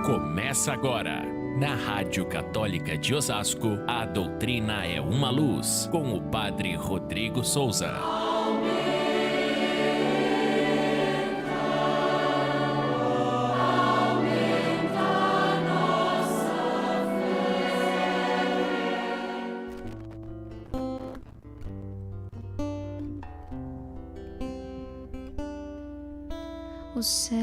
Começa agora, na Rádio Católica de Osasco, A Doutrina é uma Luz, com o Padre Rodrigo Souza. O céu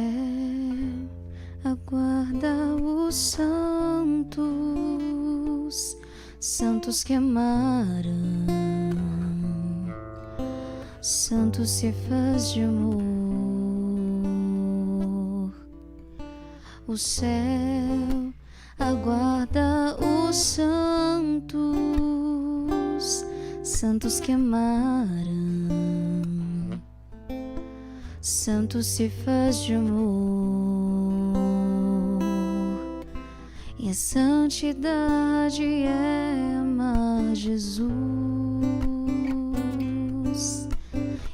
aguarda os santos, santos que amaram, santos cefas de amor. O céu aguarda os santos, santos que amaram, santo se faz de amor, e a santidade é amar Jesus,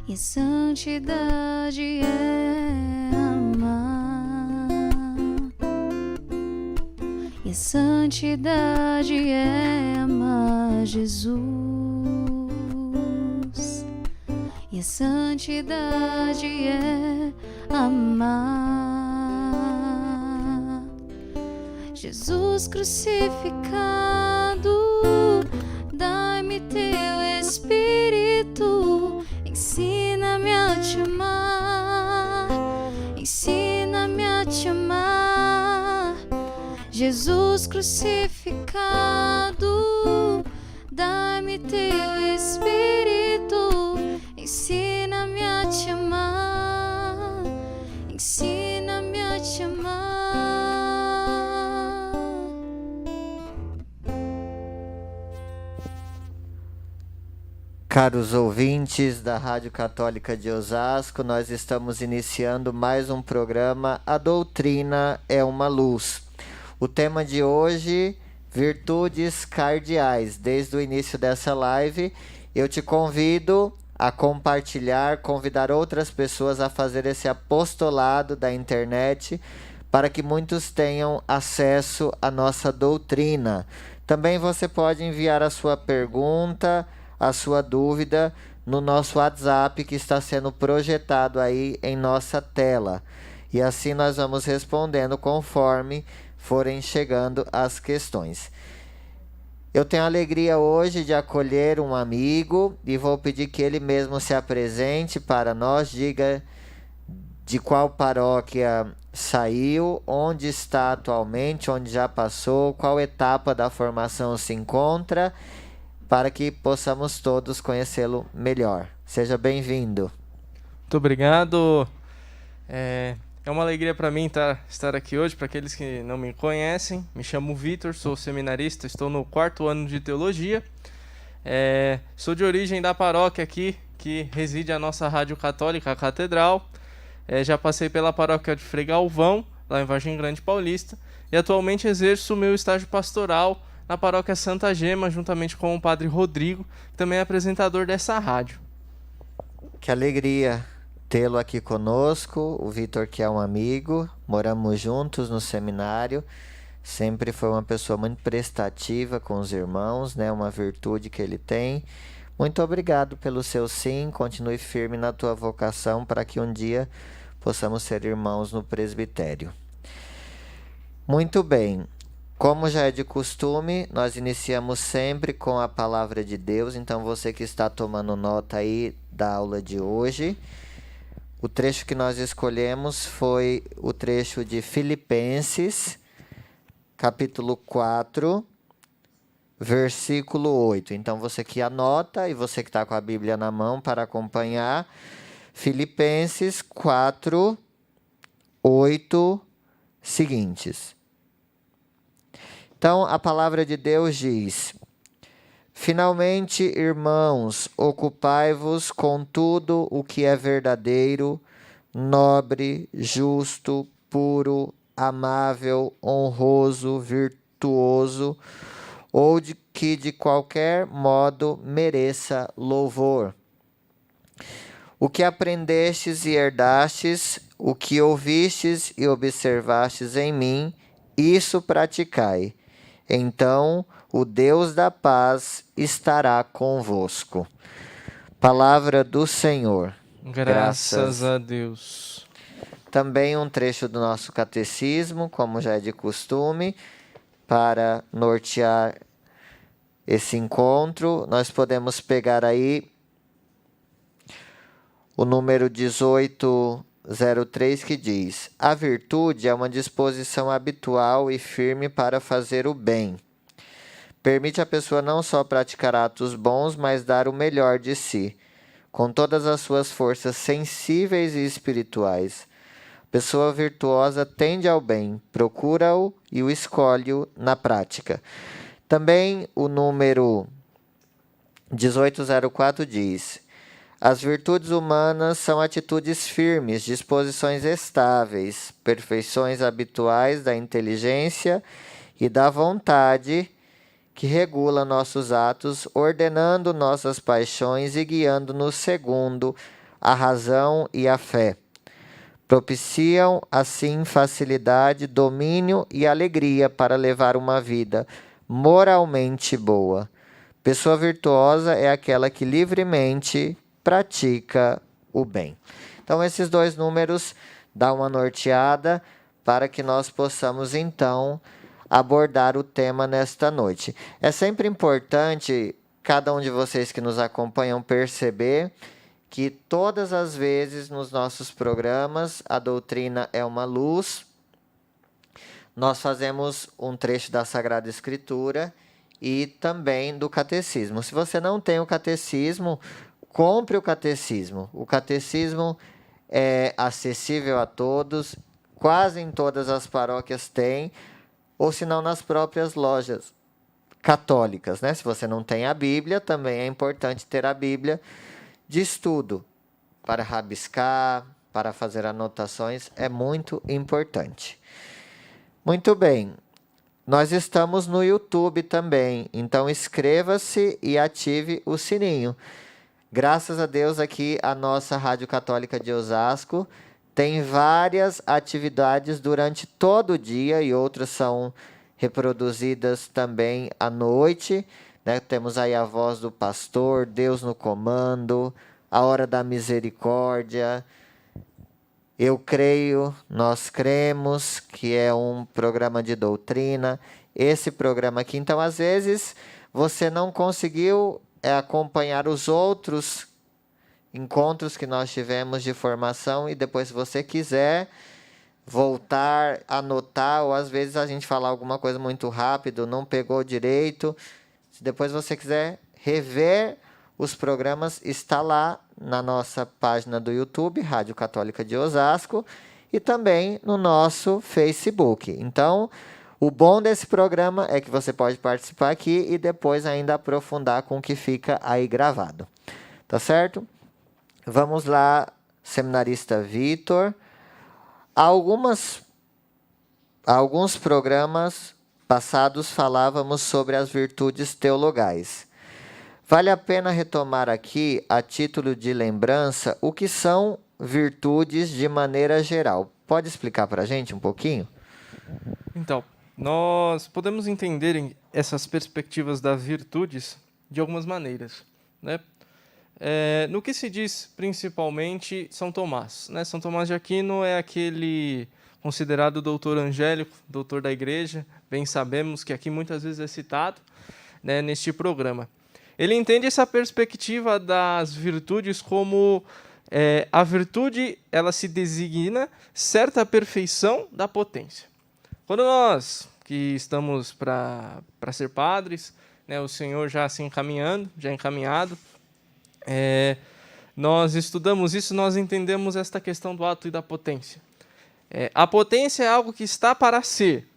e a santidade é amar, e a santidade é amar Jesus. E a santidade é amar Jesus crucificado. Dai-me teu Espírito, ensina-me a te amar, ensina-me a te amar. Jesus crucificado, dai-me teu Espírito, ensina-me a te amar, ensina-me a te amar. Caros ouvintes da Rádio Católica de Osasco, nós estamos iniciando mais um programa A Doutrina é uma Luz. O tema de hoje, virtudes cardeais. Desde o início dessa live, eu te convido a compartilhar, convidar outras pessoas a fazer esse apostolado da internet para que muitos tenham acesso à nossa doutrina. Também você pode enviar a sua pergunta, a sua dúvida no nosso WhatsApp que está sendo projetado aí em nossa tela. E assim nós vamos respondendo conforme forem chegando as questões. Eu tenho a alegria hoje de acolher um amigo e vou pedir que ele mesmo se apresente para nós, diga de qual paróquia saiu, onde está atualmente, onde já passou, qual etapa da formação se encontra, para que possamos todos conhecê-lo melhor. Seja bem-vindo. Muito obrigado. É uma alegria para mim estar aqui hoje. Para aqueles que não me conhecem, me chamo Vitor, sou seminarista, estou no 4º ano de teologia. Sou de origem da paróquia aqui, que reside a nossa rádio católica, a Catedral. Já passei pela paróquia de Frei Galvão, lá em Vargem Grande Paulista, e atualmente exerço o meu estágio pastoral na paróquia Santa Gema, juntamente com o Padre Rodrigo, que também é apresentador dessa rádio. Que alegria tê-lo aqui conosco, o Vitor, que é um amigo, moramos juntos no seminário, sempre foi uma pessoa muito prestativa com os irmãos, né? Uma virtude que ele tem. Muito obrigado pelo seu sim, continue firme na tua vocação para que um dia possamos ser irmãos no presbitério. Muito bem, como já é de costume, nós iniciamos sempre com a palavra de Deus, então você que está tomando nota aí da aula de hoje, o trecho que nós escolhemos foi o trecho de Filipenses, capítulo 4, versículo 8. Então, você que anota e você que está com a Bíblia na mão para acompanhar, Filipenses 4, 8, seguintes. Então, a palavra de Deus diz: finalmente, irmãos, ocupai-vos com tudo o que é verdadeiro, nobre, justo, puro, amável, honroso, virtuoso, ou de que de qualquer modo mereça louvor. O que aprendestes e herdastes, o que ouvistes e observastes em mim, isso praticai. Então o Deus da paz estará convosco. Palavra do Senhor. Graças a Deus. Também um trecho do nosso catecismo, como já é de costume, para nortear esse encontro. Nós podemos pegar aí o número 1803, que diz: a virtude é uma disposição habitual e firme para fazer o bem. Permite à pessoa não só praticar atos bons, mas dar o melhor de si, com todas as suas forças sensíveis e espirituais. A pessoa virtuosa tende ao bem, procura-o e o escolhe na prática. Também o número 1804 diz: as virtudes humanas são atitudes firmes, disposições estáveis, perfeições habituais da inteligência e da vontade, que regula nossos atos, ordenando nossas paixões e guiando-nos segundo a razão e a fé. Propiciam, assim, facilidade, domínio e alegria para levar uma vida moralmente boa. Pessoa virtuosa é aquela que livremente pratica o bem. Então, esses dois números dão uma norteada para que nós possamos, então, abordar o tema nesta noite. É sempre importante cada um de vocês que nos acompanham perceber que todas as vezes nos nossos programas A Doutrina é uma Luz, nós fazemos um trecho da Sagrada Escritura e também do Catecismo. Se você não tem o Catecismo, compre o Catecismo. O Catecismo é acessível a todos, quase em todas as paróquias tem, ou se não nas próprias lojas católicas, né? Se você não tem a Bíblia, também é importante ter a Bíblia de estudo, para rabiscar, para fazer anotações, é muito importante. Muito bem, nós estamos no YouTube também, então inscreva-se e ative o sininho. Graças a Deus aqui a nossa Rádio Católica de Osasco tem várias atividades durante todo o dia e outras são reproduzidas também à noite, né? Temos aí a voz do pastor, Deus no comando, a hora da misericórdia, eu creio, nós cremos, que é um programa de doutrina, esse programa aqui. Então, às vezes, você não conseguiu acompanhar os outros encontros que nós tivemos de formação e depois, se você quiser voltar, anotar, ou às vezes a gente falar alguma coisa muito rápido, não pegou direito, se depois você quiser rever os programas, está lá na nossa página do YouTube, Rádio Católica de Osasco, e também no nosso Facebook. Então, o bom desse programa é que você pode participar aqui e depois ainda aprofundar com o que fica aí gravado. Tá certo? Vamos lá, seminarista Vitor. Alguns programas passados falávamos sobre as virtudes teologais. Vale a pena retomar aqui, a título de lembrança, o que são virtudes de maneira geral. Pode explicar para a gente um pouquinho? Então, nós podemos entender essas perspectivas das virtudes de algumas maneiras, né? No que se diz principalmente São Tomás, né? São Tomás de Aquino é aquele considerado doutor angélico, doutor da igreja, bem sabemos que aqui muitas vezes é citado, né, neste programa. Ele entende essa perspectiva das virtudes como a virtude, ela se designa certa perfeição da potência. Quando nós que estamos para ser padres, né, o Senhor já se encaminhando, já encaminhado, nós estudamos isso, nós entendemos esta questão do ato e da potência. A potência é algo que está para ser.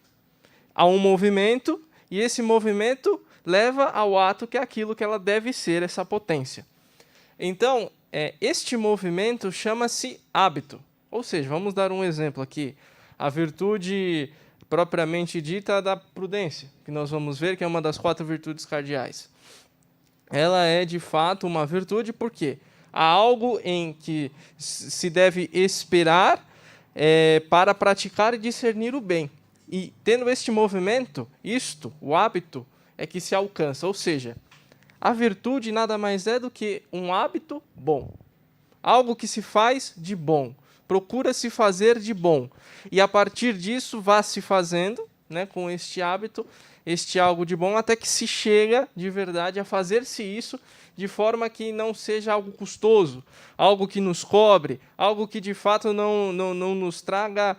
Há um movimento e esse movimento leva ao ato que é aquilo que ela deve ser, essa potência. Então, este movimento chama-se hábito. Ou seja, vamos dar um exemplo aqui. A virtude propriamente dita da prudência, que nós vamos ver que é uma das 4 virtudes cardeais. Ela é, de fato, uma virtude porque há algo em que se deve esperar para praticar e discernir o bem. E tendo este movimento, o hábito, é que se alcança. Ou seja, a virtude nada mais é do que um hábito bom. Algo que se faz de bom. Procura se fazer de bom. E a partir disso, vá se fazendo, né, com este hábito, este algo de bom, até que se chega, de verdade, a fazer-se isso de forma que não seja algo custoso, algo que nos cobre, algo que de fato não nos traga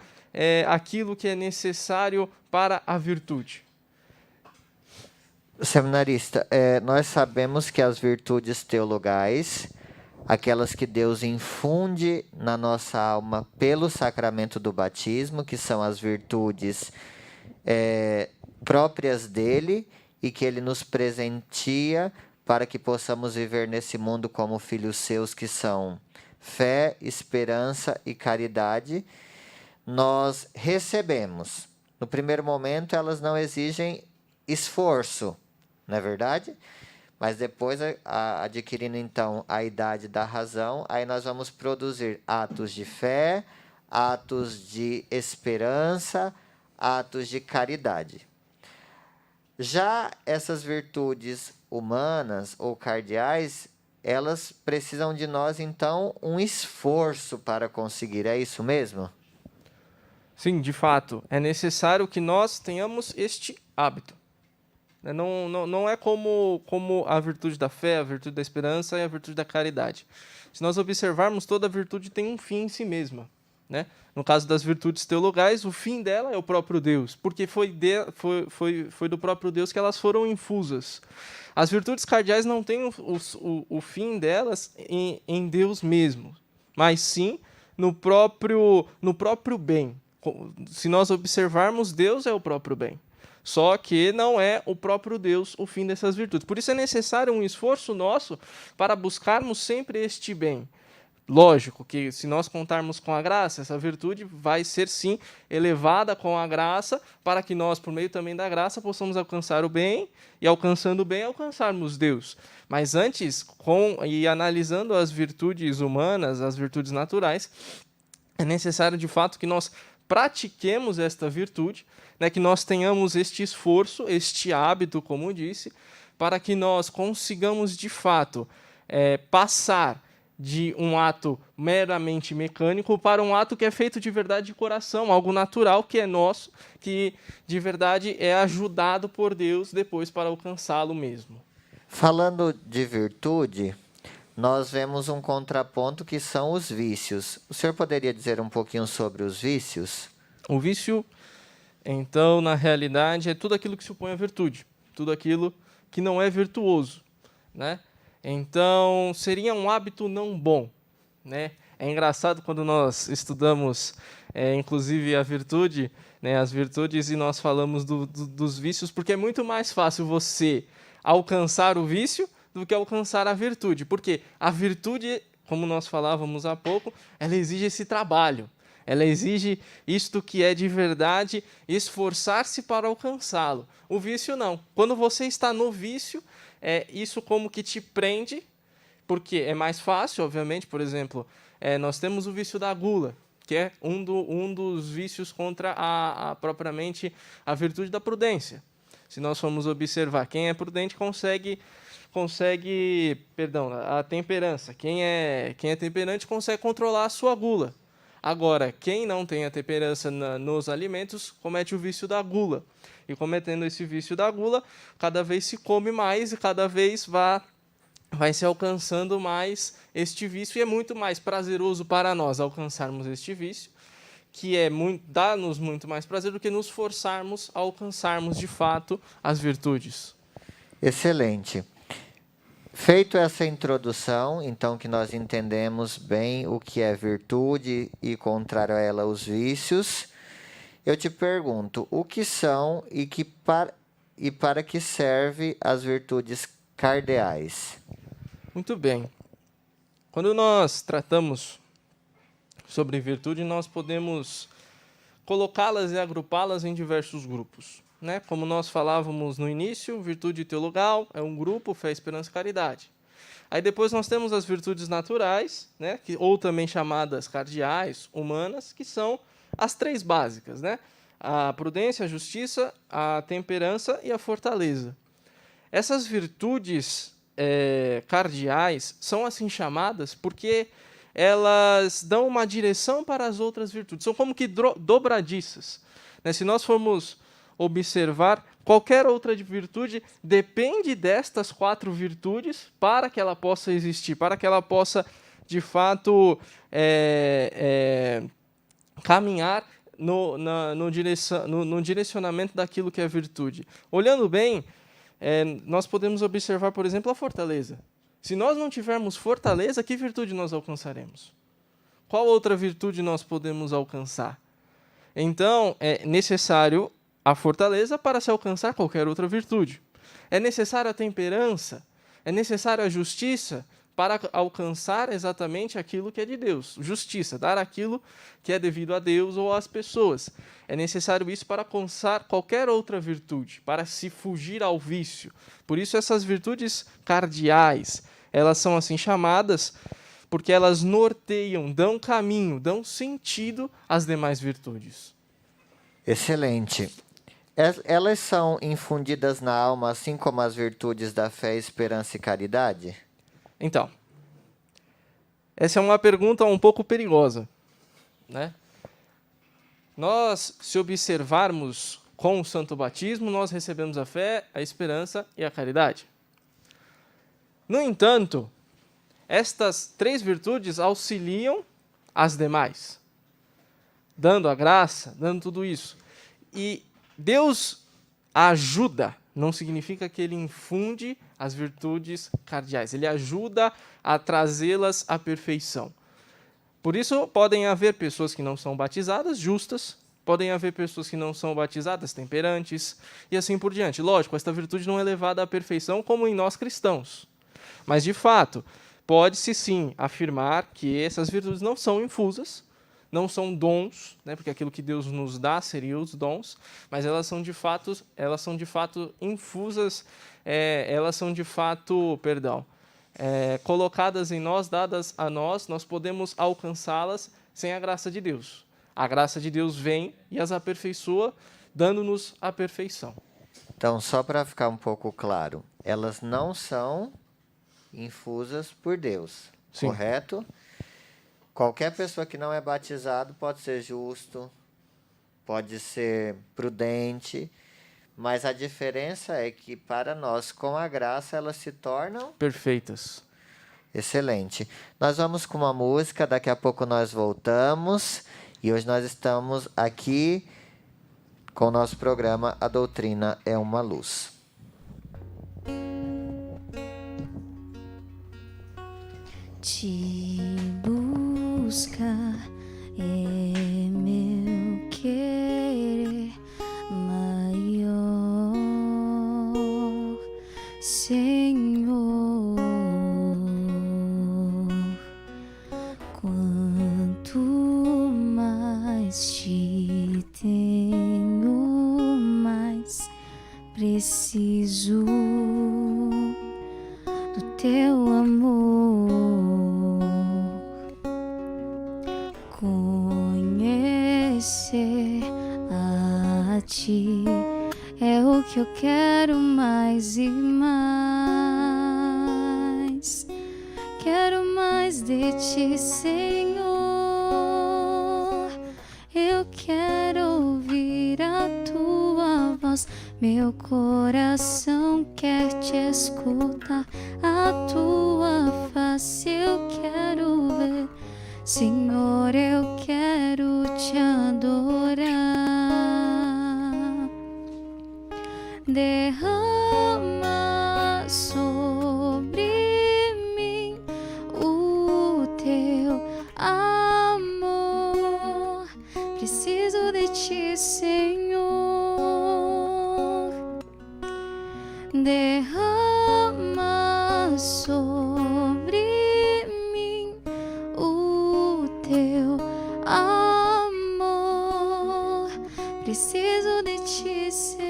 aquilo que é necessário para a virtude. Seminarista, nós sabemos que as virtudes teologais, aquelas que Deus infunde na nossa alma pelo sacramento do batismo, que são as virtudes próprias dele e que ele nos presentia para que possamos viver nesse mundo como filhos seus, que são fé, esperança e caridade, nós recebemos. No primeiro momento, elas não exigem esforço, não é verdade? Mas depois, adquirindo então a idade da razão, aí nós vamos produzir atos de fé, atos de esperança, atos de caridade. Já essas virtudes humanas ou cardeais, elas precisam de nós, então, um esforço para conseguir. É isso mesmo? Sim, de fato. É necessário que nós tenhamos este hábito. Não é como a virtude da fé, a virtude da esperança e a virtude da caridade. Se nós observarmos, toda virtude tem um fim em si mesma. Né? No caso das virtudes teologais, o fim dela é o próprio Deus, porque foi do próprio Deus que elas foram infusas. As virtudes cardeais não têm o fim delas em Deus mesmo, mas sim no próprio bem. Se nós observarmos, Deus é o próprio bem. Só que não é o próprio Deus o fim dessas virtudes. Por isso é necessário um esforço nosso para buscarmos sempre este bem. Lógico que se nós contarmos com a graça, essa virtude vai ser sim elevada com a graça, para que nós, por meio também da graça, possamos alcançar o bem, e alcançando o bem, alcançarmos Deus. Mas antes, analisando as virtudes humanas, as virtudes naturais, é necessário de fato que nós pratiquemos esta virtude, né, que nós tenhamos este esforço, este hábito, como disse, para que nós consigamos de fato passar de um ato meramente mecânico para um ato que é feito de verdade de coração, algo natural que é nosso, que de verdade é ajudado por Deus depois para alcançá-lo mesmo. Falando de virtude, nós vemos um contraponto que são os vícios. O senhor poderia dizer um pouquinho sobre os vícios? O vício, então, na realidade, é tudo aquilo que se opõe à virtude, tudo aquilo que não é virtuoso, né? Então, seria um hábito não bom, né? É engraçado quando nós estudamos, inclusive, a virtude, né, as virtudes, e nós falamos dos vícios, porque é muito mais fácil você alcançar o vício do que alcançar a virtude. Porque a virtude, como nós falávamos há pouco, ela exige esse trabalho. Ela exige isto que é de verdade, esforçar-se para alcançá-lo. O vício não. Quando você está no vício, isso como que te prende, porque é mais fácil, obviamente. Por exemplo, nós temos o vício da gula, que é um dos vícios contra propriamente a virtude da prudência. Se nós formos observar, quem é prudente consegue a temperança. Quem é temperante consegue controlar a sua gula. Agora, quem não tem a temperança nos alimentos comete o vício da gula. E cometendo esse vício da gula, cada vez se come mais e cada vez vai se alcançando mais este vício. E é muito mais prazeroso para nós alcançarmos este vício, que dá-nos muito mais prazer do que nos forçarmos a alcançarmos de fato as virtudes. Excelente. Feito essa introdução, então que nós entendemos bem o que é virtude e, contrário a ela, os vícios, eu te pergunto, o que são e para que serve as virtudes cardeais? Muito bem. Quando nós tratamos sobre virtude, nós podemos colocá-las e agrupá-las em diversos grupos. Né? Como nós falávamos no início, virtude teologal é um grupo, fé, esperança e caridade. Aí depois nós temos as virtudes naturais, né? Ou também chamadas cardeais, humanas, que são as três básicas. Né? a prudência, a justiça, a temperança e a fortaleza. Essas virtudes cardeais são assim chamadas porque elas dão uma direção para as outras virtudes. São como que dobradiças, né? Se nós formos observar, qualquer outra virtude depende destas 4 virtudes para que ela possa existir, para que ela possa, de fato, caminhar no direcionamento daquilo que é virtude. Olhando bem, nós podemos observar, por exemplo, a fortaleza. Se nós não tivermos fortaleza, que virtude nós alcançaremos? Qual outra virtude nós podemos alcançar? Então, é necessário a fortaleza para se alcançar qualquer outra virtude. É necessária a temperança, é necessária a justiça para alcançar exatamente aquilo que é de Deus. Justiça, dar aquilo que é devido a Deus ou às pessoas. É necessário isso para alcançar qualquer outra virtude, para se fugir ao vício. Por isso essas virtudes cardeais, elas são assim chamadas porque elas norteiam, dão caminho, dão sentido às demais virtudes. Excelente. Elas são infundidas na alma assim como as virtudes da fé, esperança e caridade? Então, essa é uma pergunta um pouco perigosa, né? Nós, se observarmos com o santo batismo, nós recebemos a fé, a esperança e a caridade. No entanto, estas 3 virtudes auxiliam as demais, dando a graça, dando tudo isso. E Deus ajuda, não significa que Ele infunde as virtudes cardeais. Ele ajuda a trazê-las à perfeição. Por isso, podem haver pessoas que não são batizadas justas, podem haver pessoas que não são batizadas temperantes, e assim por diante. Lógico, esta virtude não é levada à perfeição como em nós cristãos. Mas, de fato, pode-se sim afirmar que essas virtudes não são infusas, não são dons, né, porque aquilo que Deus nos dá seriam os dons, mas elas são de fato infusas, elas são de fato, colocadas em nós, dadas a nós, nós podemos alcançá-las sem a graça de Deus. A graça de Deus vem e as aperfeiçoa, dando-nos a perfeição. Então, só para ficar um pouco claro, elas não são infusas por Deus, Sim. Correto? Qualquer pessoa que não é batizado pode ser justo, pode ser prudente, mas a diferença é que para nós, com a graça, elas se tornam perfeitas. Excelente. Nós vamos com uma música, daqui a pouco nós voltamos, e hoje nós estamos aqui com o nosso programa A Doutrina é uma Luz. Te buscar é meu querer maior, Senhor. Quanto mais te tenho, mais preciso do teu amor. Conhecer a ti é o que eu quero mais e mais. Quero mais de ti, Senhor. Eu quero ouvir a tua voz. Meu coração quer te escutar. A tua face eu quero ver. Senhor, eu quero te adorar. Derrama sobre mim o teu amor. Preciso de ti, Senhor. Derrama sobre mim o teu amor. Preciso de ti, Senhor.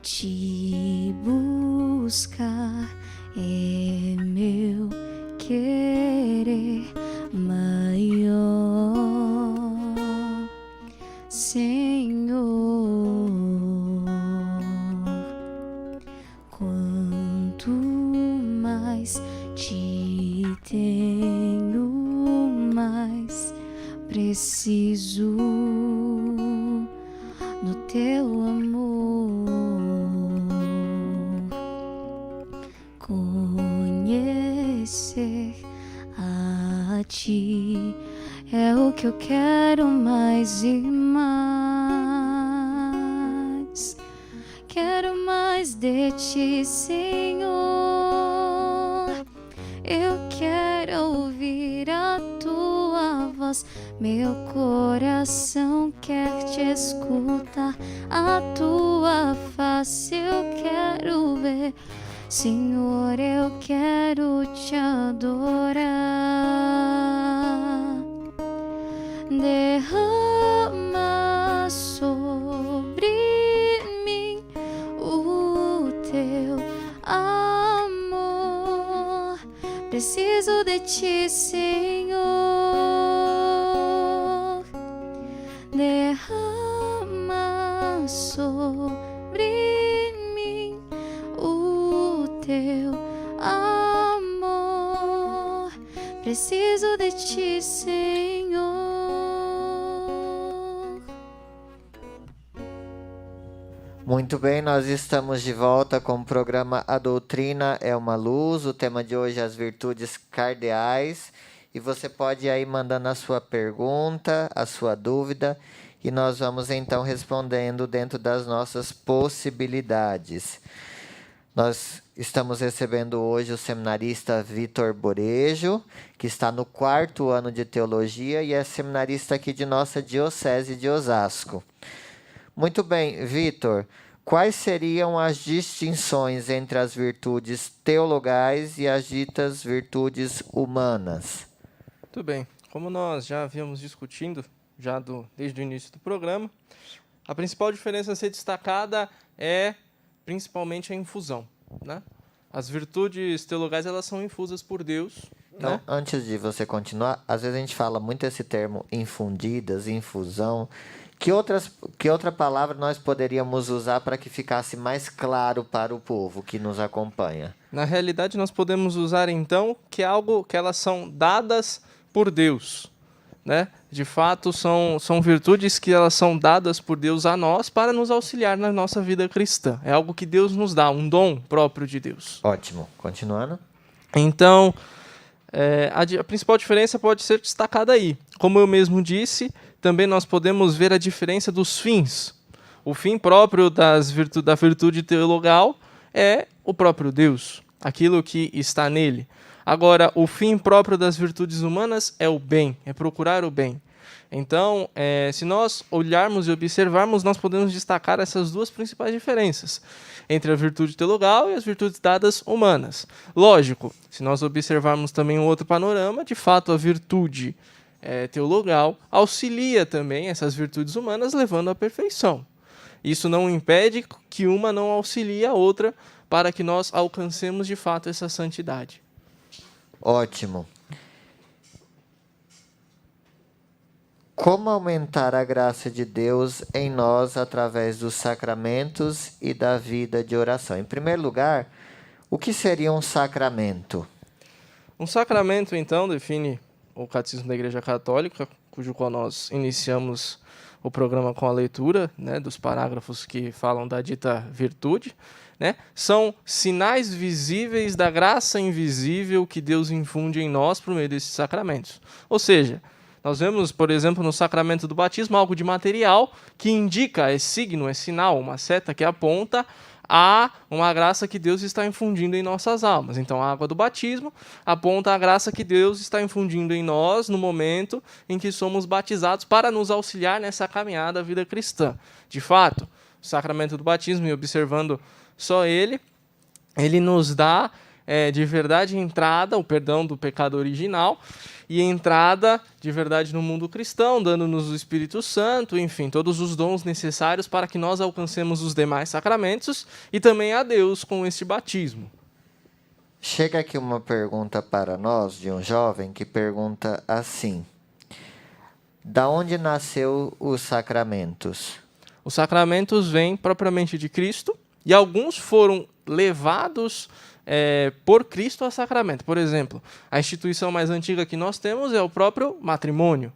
Te buscar é meu querer maior. mais te tenho, mais preciso do teu amor. Conhecer a ti é o que eu quero mais e mais. Quero mais de ti, Senhor. Eu quero ouvir a tua voz. Meu coração quer te escutar. A tua face eu quero ver. Senhor, eu quero te adorar. Derrama sobre mim o teu amor. Preciso de ti, Senhor. Derrama sobre mim o teu amor. Preciso de ti, Senhor. Muito bem, nós estamos de volta com o programa A Doutrina é uma Luz. O tema de hoje é as virtudes cardeais. E você pode ir aí mandando a sua pergunta, a sua dúvida, e nós vamos então respondendo dentro das nossas possibilidades. Nós estamos recebendo hoje o seminarista Vitor Borejo, que está no 4º ano de teologia e é seminarista aqui de nossa Diocese de Osasco. Muito bem, Vitor, quais seriam as distinções entre as virtudes teologais e as ditas virtudes humanas? Muito bem. Como nós já havíamos discutindo desde o início do programa, a principal diferença a ser destacada é principalmente a infusão, né? As virtudes teologais, elas são infusas por Deus. Então, né? Antes de você continuar, às vezes a gente fala muito esse termo infundidas, infusão. Que outra palavra nós poderíamos usar para que ficasse mais claro para o povo que nos acompanha? Na realidade, nós podemos usar, então, que é algo que elas são dadas por Deus, né? De fato, são virtudes que elas são dadas por Deus a nós para nos auxiliar na nossa vida cristã. É algo que Deus nos dá, um dom próprio de Deus. Ótimo. Continuando. Então, a principal diferença pode ser destacada aí. Como eu mesmo disse, também nós podemos ver a diferença dos fins. O fim próprio da virtude teologal é o próprio Deus, aquilo que está nele. Agora, o fim próprio das virtudes humanas é o bem, é procurar o bem. Então, se nós olharmos e observarmos, nós podemos destacar essas duas principais diferenças entre a virtude teologal e as virtudes dadas humanas. Lógico, se nós observarmos também um outro panorama, de fato a virtude teologal auxilia também essas virtudes humanas, levando à perfeição. Isso não impede que uma não auxilie a outra para que nós alcancemos de fato essa santidade. Ótimo. Como aumentar a graça de Deus em nós através dos sacramentos e da vida de oração? Em primeiro lugar, o que seria um sacramento? Um sacramento, então, define o Catecismo da Igreja Católica, cujo qual nós iniciamos o programa com a leitura, né, dos parágrafos que falam da dita virtude, né? São sinais visíveis da graça invisível que Deus infunde em nós por meio desses sacramentos. Ou seja, nós vemos, por exemplo, no sacramento do batismo, algo de material que indica, é signo, é sinal, uma seta que aponta a uma graça que Deus está infundindo em nossas almas. Então, a água do batismo aponta a graça que Deus está infundindo em nós no momento em que somos batizados para nos auxiliar nessa caminhada da vida cristã. De fato, o sacramento do batismo, e observando só ele nos dá de verdade entrada, o perdão do pecado original, e entrada de verdade no mundo cristão, dando-nos o Espírito Santo, enfim, todos os dons necessários para que nós alcancemos os demais sacramentos e também a Deus com este batismo. Chega aqui uma pergunta para nós, de um jovem, que pergunta assim: da onde nasceu os sacramentos? Os sacramentos vêm propriamente de Cristo, e alguns foram levados por Cristo a sacramento. Por exemplo, a instituição mais antiga que nós temos é o próprio matrimônio.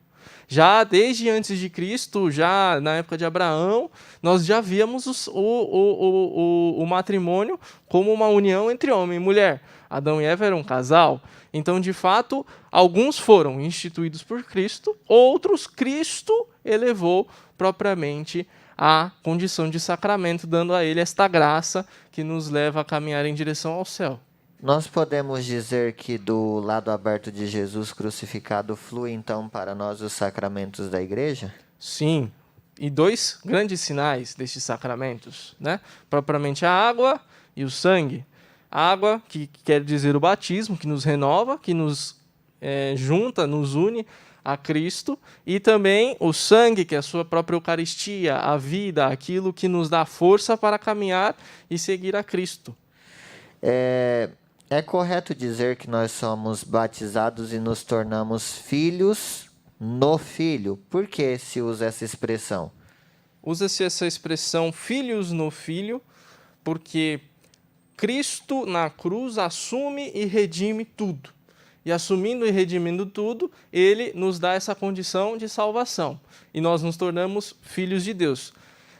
Já desde antes de Cristo, já na época de Abraão, nós já víamos o matrimônio como uma união entre homem e mulher. Adão e Eva eram um casal. Então, de fato, alguns foram instituídos por Cristo, outros Cristo elevou propriamente à condição de sacramento, dando a ele esta graça que nos leva a caminhar em direção ao céu. Nós podemos dizer que do lado aberto de Jesus crucificado flui então para nós os sacramentos da igreja? Sim, e dois grandes sinais destes sacramentos, né? Propriamente a água e o sangue. A água, que quer dizer o batismo, que nos renova, que nos junta, nos une a Cristo, e também o sangue, que é a sua própria Eucaristia, a vida, aquilo que nos dá força para caminhar e seguir a Cristo. É correto dizer que nós somos batizados e nos tornamos filhos no Filho? Por que se usa essa expressão? Usa-se essa expressão filhos no Filho, porque Cristo na cruz assume e redime tudo. E assumindo e redimindo tudo, ele nos dá essa condição de salvação. E nós nos tornamos filhos de Deus.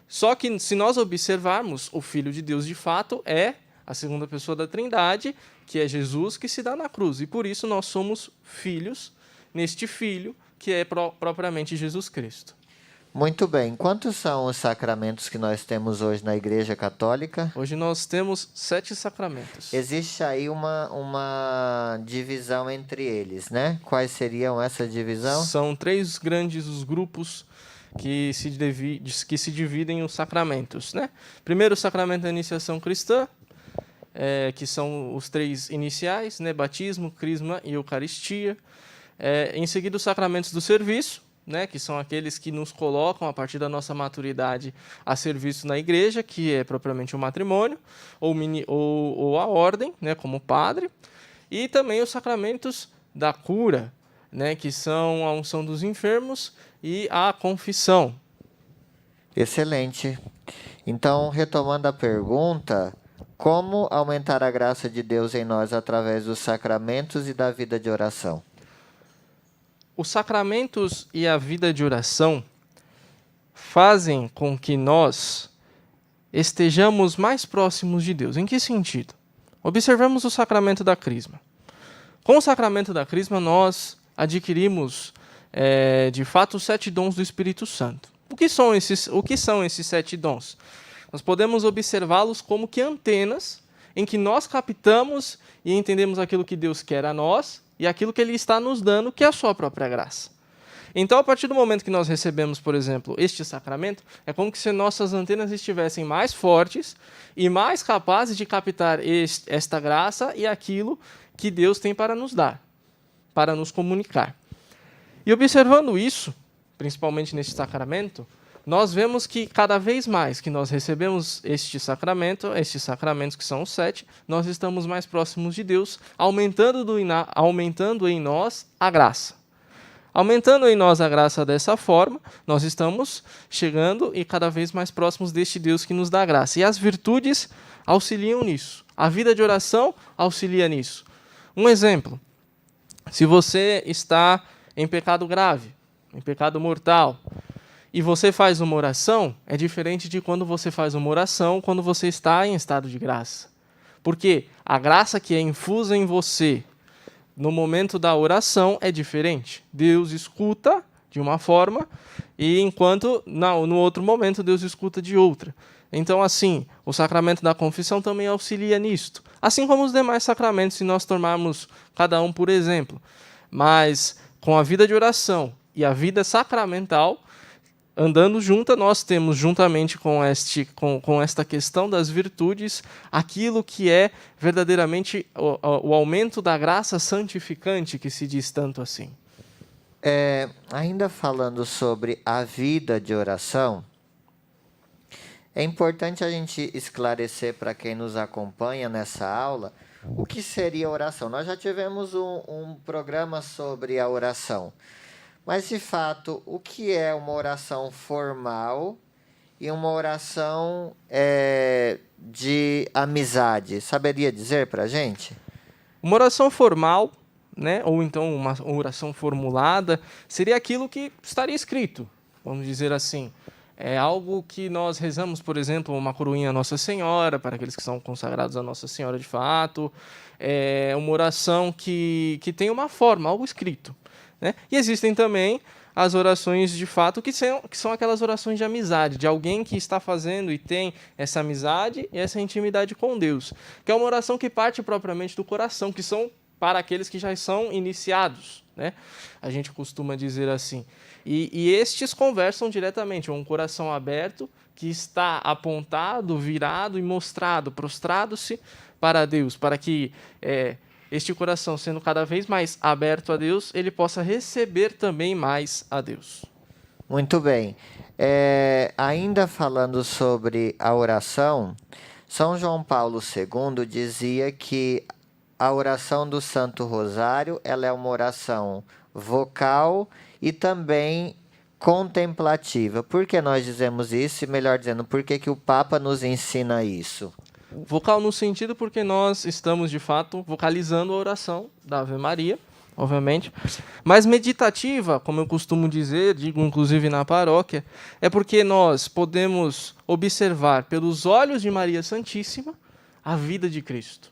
Só que se nós observarmos, o Filho de Deus de fato é a segunda pessoa da Trindade, que é Jesus que se dá na cruz. E por isso nós somos filhos neste Filho, que é propriamente Jesus Cristo. Muito bem. Quantos são os sacramentos que nós temos hoje na Igreja Católica? Hoje nós temos 7 sacramentos. Existe aí uma divisão entre eles, né? Quais seriam essa divisão? São 3 grandes os grupos que se dividem os sacramentos, né? Primeiro, o sacramento da iniciação cristã, que são os 3 iniciais, né? Batismo, crisma e Eucaristia. Em seguida, os sacramentos do serviço, né? Que são aqueles que nos colocam, a partir da nossa maturidade, a serviço na igreja, que é propriamente o matrimônio, ou a ordem, né? Como padre. E também os sacramentos da cura, né? Que são a unção dos enfermos e a confissão. Excelente. Então, retomando a pergunta, como aumentar a graça de Deus em nós através dos sacramentos e da vida de oração? Os sacramentos e a vida de oração fazem com que nós estejamos mais próximos de Deus. Em que sentido? Observemos o sacramento da crisma. Com o sacramento da crisma, nós adquirimos, de fato, os 7 dons do Espírito Santo. O que são esses 7 dons? Nós podemos observá-los como que antenas em que nós captamos e entendemos aquilo que Deus quer a nós e aquilo que Ele está nos dando, que é a sua própria graça. Então, a partir do momento que nós recebemos, por exemplo, este sacramento, é como se nossas antenas estivessem mais fortes e mais capazes de captar esta graça e aquilo que Deus tem para nos dar, para nos comunicar. E observando isso, principalmente neste sacramento, nós vemos que cada vez mais que nós recebemos estes sacramentos que são os 7, nós estamos mais próximos de Deus, aumentando em nós a graça. Aumentando em nós a graça dessa forma, nós estamos chegando e cada vez mais próximos deste Deus que nos dá graça. E as virtudes auxiliam nisso. A vida de oração auxilia nisso. Um exemplo, se você está em pecado grave, em pecado mortal, e você faz uma oração, é diferente de quando você faz uma oração quando você está em estado de graça. Porque a graça que é infusa em você no momento da oração é diferente. Deus escuta de uma forma, e enquanto no outro momento Deus escuta de outra. Então, assim, o sacramento da confissão também auxilia nisto. Assim como os demais sacramentos, se nós tomarmos cada um por exemplo. Mas com a vida de oração e a vida sacramental, andando junta, nós temos, juntamente com esta questão das virtudes, aquilo que é verdadeiramente o aumento da graça santificante, que se diz tanto assim. Ainda falando sobre a vida de oração, é importante a gente esclarecer para quem nos acompanha nessa aula o que seria oração. Nós já tivemos um programa sobre a oração. Mas, de fato, o que é uma oração formal e uma oração de amizade. Saberia dizer para a gente? Uma oração formal, né, ou então uma oração formulada, seria aquilo que estaria escrito, vamos dizer assim. É algo que nós rezamos, por exemplo, uma coroinha à Nossa Senhora, para aqueles que são consagrados a Nossa Senhora de fato. É uma oração que tem uma forma, algo escrito, né? E existem também as orações de fato, que são aquelas orações de amizade, de alguém que está fazendo e tem essa amizade e essa intimidade com Deus, que é uma oração que parte propriamente do coração, que são para aqueles que já são iniciados, né? A gente costuma dizer assim. E estes conversam diretamente, um coração aberto, que está apontado, virado e mostrado, prostrado-se para Deus, para que este coração, sendo cada vez mais aberto a Deus, ele possa receber também mais a Deus. Muito bem. Ainda falando sobre a oração, São João Paulo II dizia que a oração do Santo Rosário ela é uma oração vocal e também contemplativa. Por que nós dizemos isso? E melhor dizendo, por que o Papa nos ensina isso? Vocal no sentido porque nós estamos, de fato, vocalizando a oração da Ave Maria, obviamente. Mas meditativa, como eu costumo dizer, digo inclusive na paróquia, é porque nós podemos observar pelos olhos de Maria Santíssima a vida de Cristo.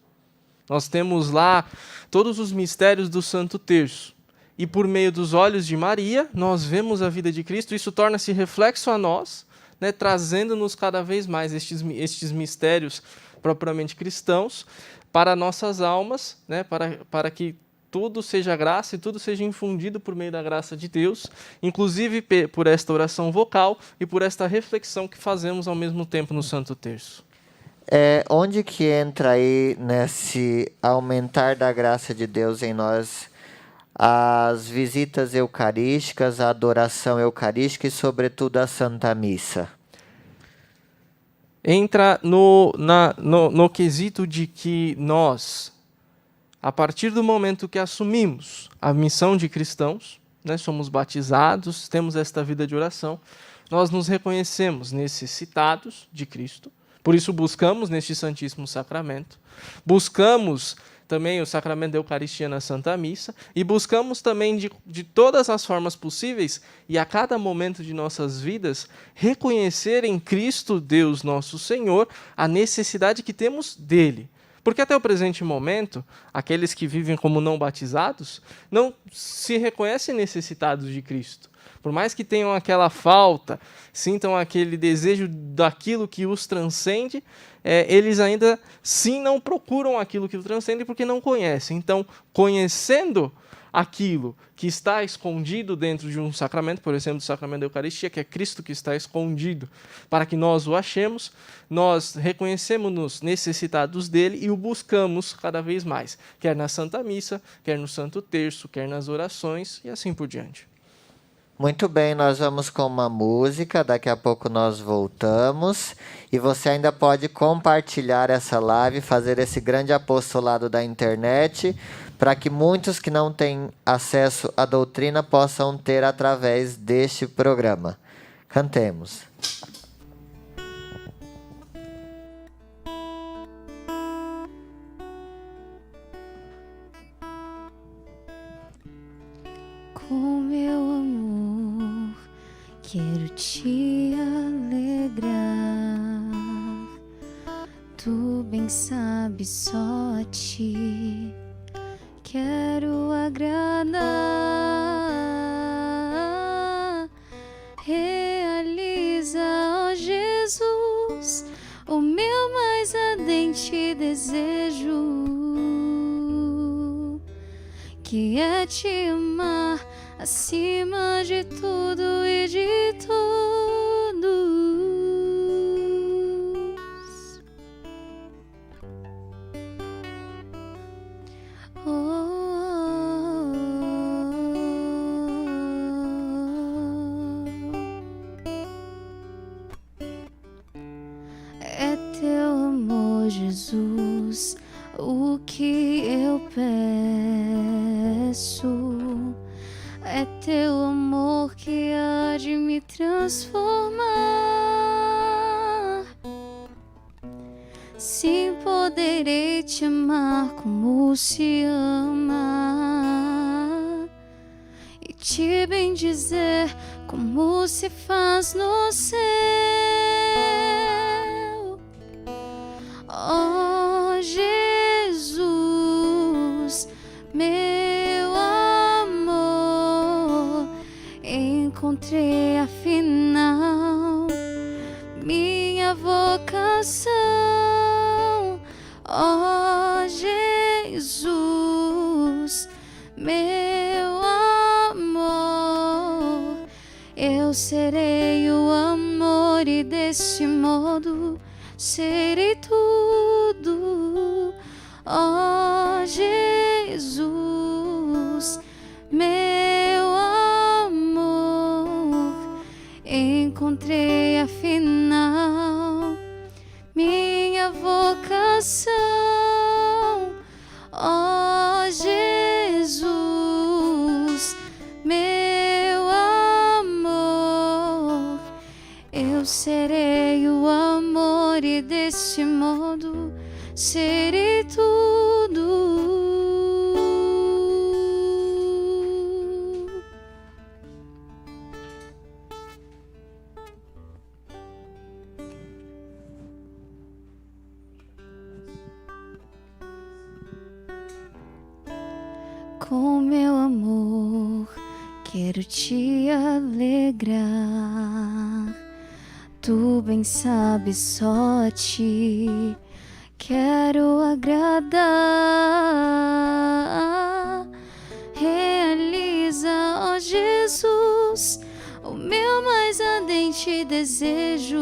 Nós temos lá todos os mistérios do Santo Terço. E por meio dos olhos de Maria, nós vemos a vida de Cristo. Isso torna-se reflexo a nós, né, trazendo-nos cada vez mais estes mistérios propriamente cristãos para nossas almas, né, para que tudo seja graça e tudo seja infundido por meio da graça de Deus, inclusive por esta oração vocal e por esta reflexão que fazemos ao mesmo tempo no Santo Terço. Onde que entra aí nesse aumentar da graça de Deus em nós as visitas eucarísticas, a adoração eucarística e, sobretudo, a Santa Missa? Entra no quesito de que nós, a partir do momento que assumimos a missão de cristãos, né, somos batizados, temos esta vida de oração, nós nos reconhecemos necessitados de Cristo, por isso buscamos neste Santíssimo Sacramento, buscamos também o sacramento da Eucaristia na Santa Missa, e buscamos também de todas as formas possíveis, e a cada momento de nossas vidas, reconhecer em Cristo Deus nosso Senhor a necessidade que temos dele. Porque até o presente momento, aqueles que vivem como não batizados, não se reconhecem necessitados de Cristo. Por mais que tenham aquela falta, sintam aquele desejo daquilo que os transcende, eles ainda sim não procuram aquilo que os transcende porque não conhecem. Então, conhecendo aquilo que está escondido dentro de um sacramento, por exemplo, o sacramento da Eucaristia, que é Cristo que está escondido, para que nós o achemos, nós reconhecemos-nos necessitados dele e o buscamos cada vez mais, quer na Santa Missa, quer no Santo Terço, quer nas orações e assim por diante. Muito bem, nós vamos com uma música, daqui a pouco nós voltamos e você ainda pode compartilhar essa live, fazer esse grande apostolado da internet, para que muitos que não têm acesso à doutrina possam ter através deste programa. Cantemos. Com meu amor, quero te alegrar. Tu bem sabes, só a ti quero agradar. Realiza, ó Jesus, o meu mais ardente desejo, que é te amar acima de tudo e de todos. É teu amor, Jesus, o que eu peço. É teu amor que há de me transformar. sim poderei te amar como se ama e te bendizer como se faz no céu. Oh Jesus, meu amor, encontrei afinal minha vocação. Oh Jesus, meu amor, eu serei o amor e desse modo serei tudo. Oh Jesus, meu amor, encontrei afinal minha vocação. Oh Jesus, meu amor, eu serei o amor e desse modo serei tudo. Com meu amor quero te alegrar, tu bem sabes, só a ti quero agradar. Realiza, ó Jesus, o meu mais ardente desejo,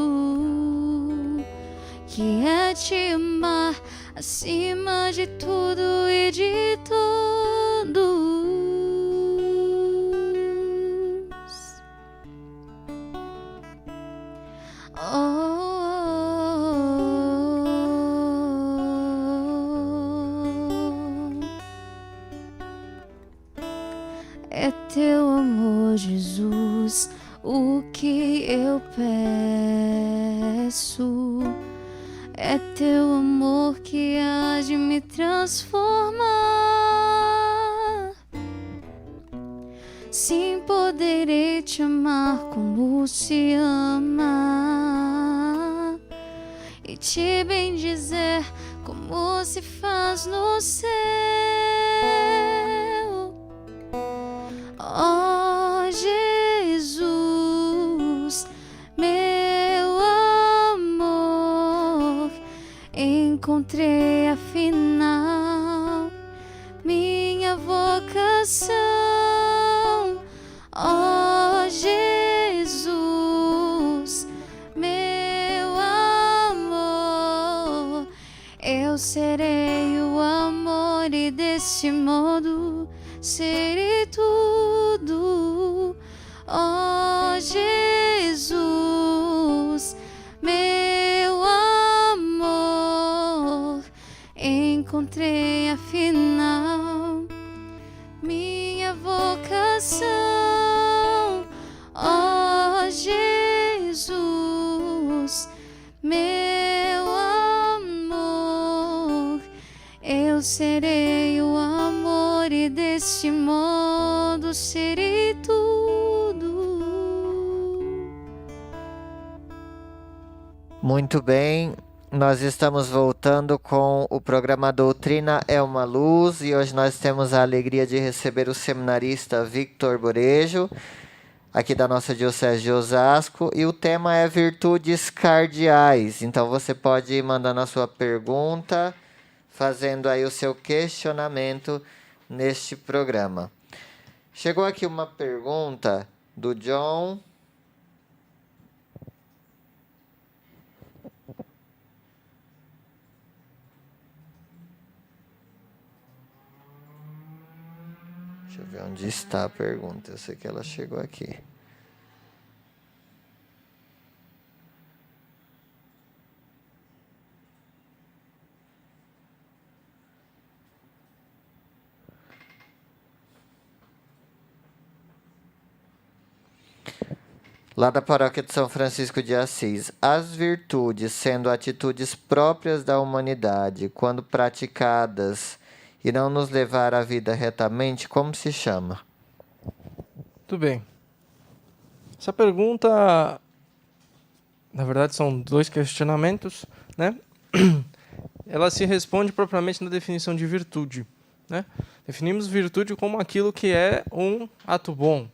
que é te amar acima de tudo e de todos. É teu amor, Jesus, o que eu peço. É teu amor que há de me transformar. Sim, poderei te amar como se ama e te bendizer como se faz no céu. Oh Jesus, meu amor, encontrei afinal minha vocação. Oh Jesus, meu amor, eu serei o amor e desse modo serei tudo. Oh Jesus, meu amor, encontrei afinal minha vocação. Oh Jesus, meu amor, eu serei o amor e desse modo serei tudo. Muito bem, nós estamos voltando com o programa Doutrina é uma Luz e hoje nós temos a alegria de receber o seminarista Victor Borejo, aqui da nossa Diocese de Osasco, e o tema é virtudes cardeais. Então você pode ir mandando a sua pergunta, fazendo aí o seu questionamento neste programa. Chegou aqui uma pergunta do John. Deixa eu ver onde está a pergunta. Eu sei que ela chegou aqui. Lá da paróquia de São Francisco de Assis, as virtudes, sendo atitudes próprias da humanidade, quando praticadas, irão nos levar à vida retamente, como se chama? Muito bem. Essa pergunta, na verdade, são 2 questionamentos, né? Ela se responde propriamente na definição de virtude, né? Definimos virtude como aquilo que é um ato bom.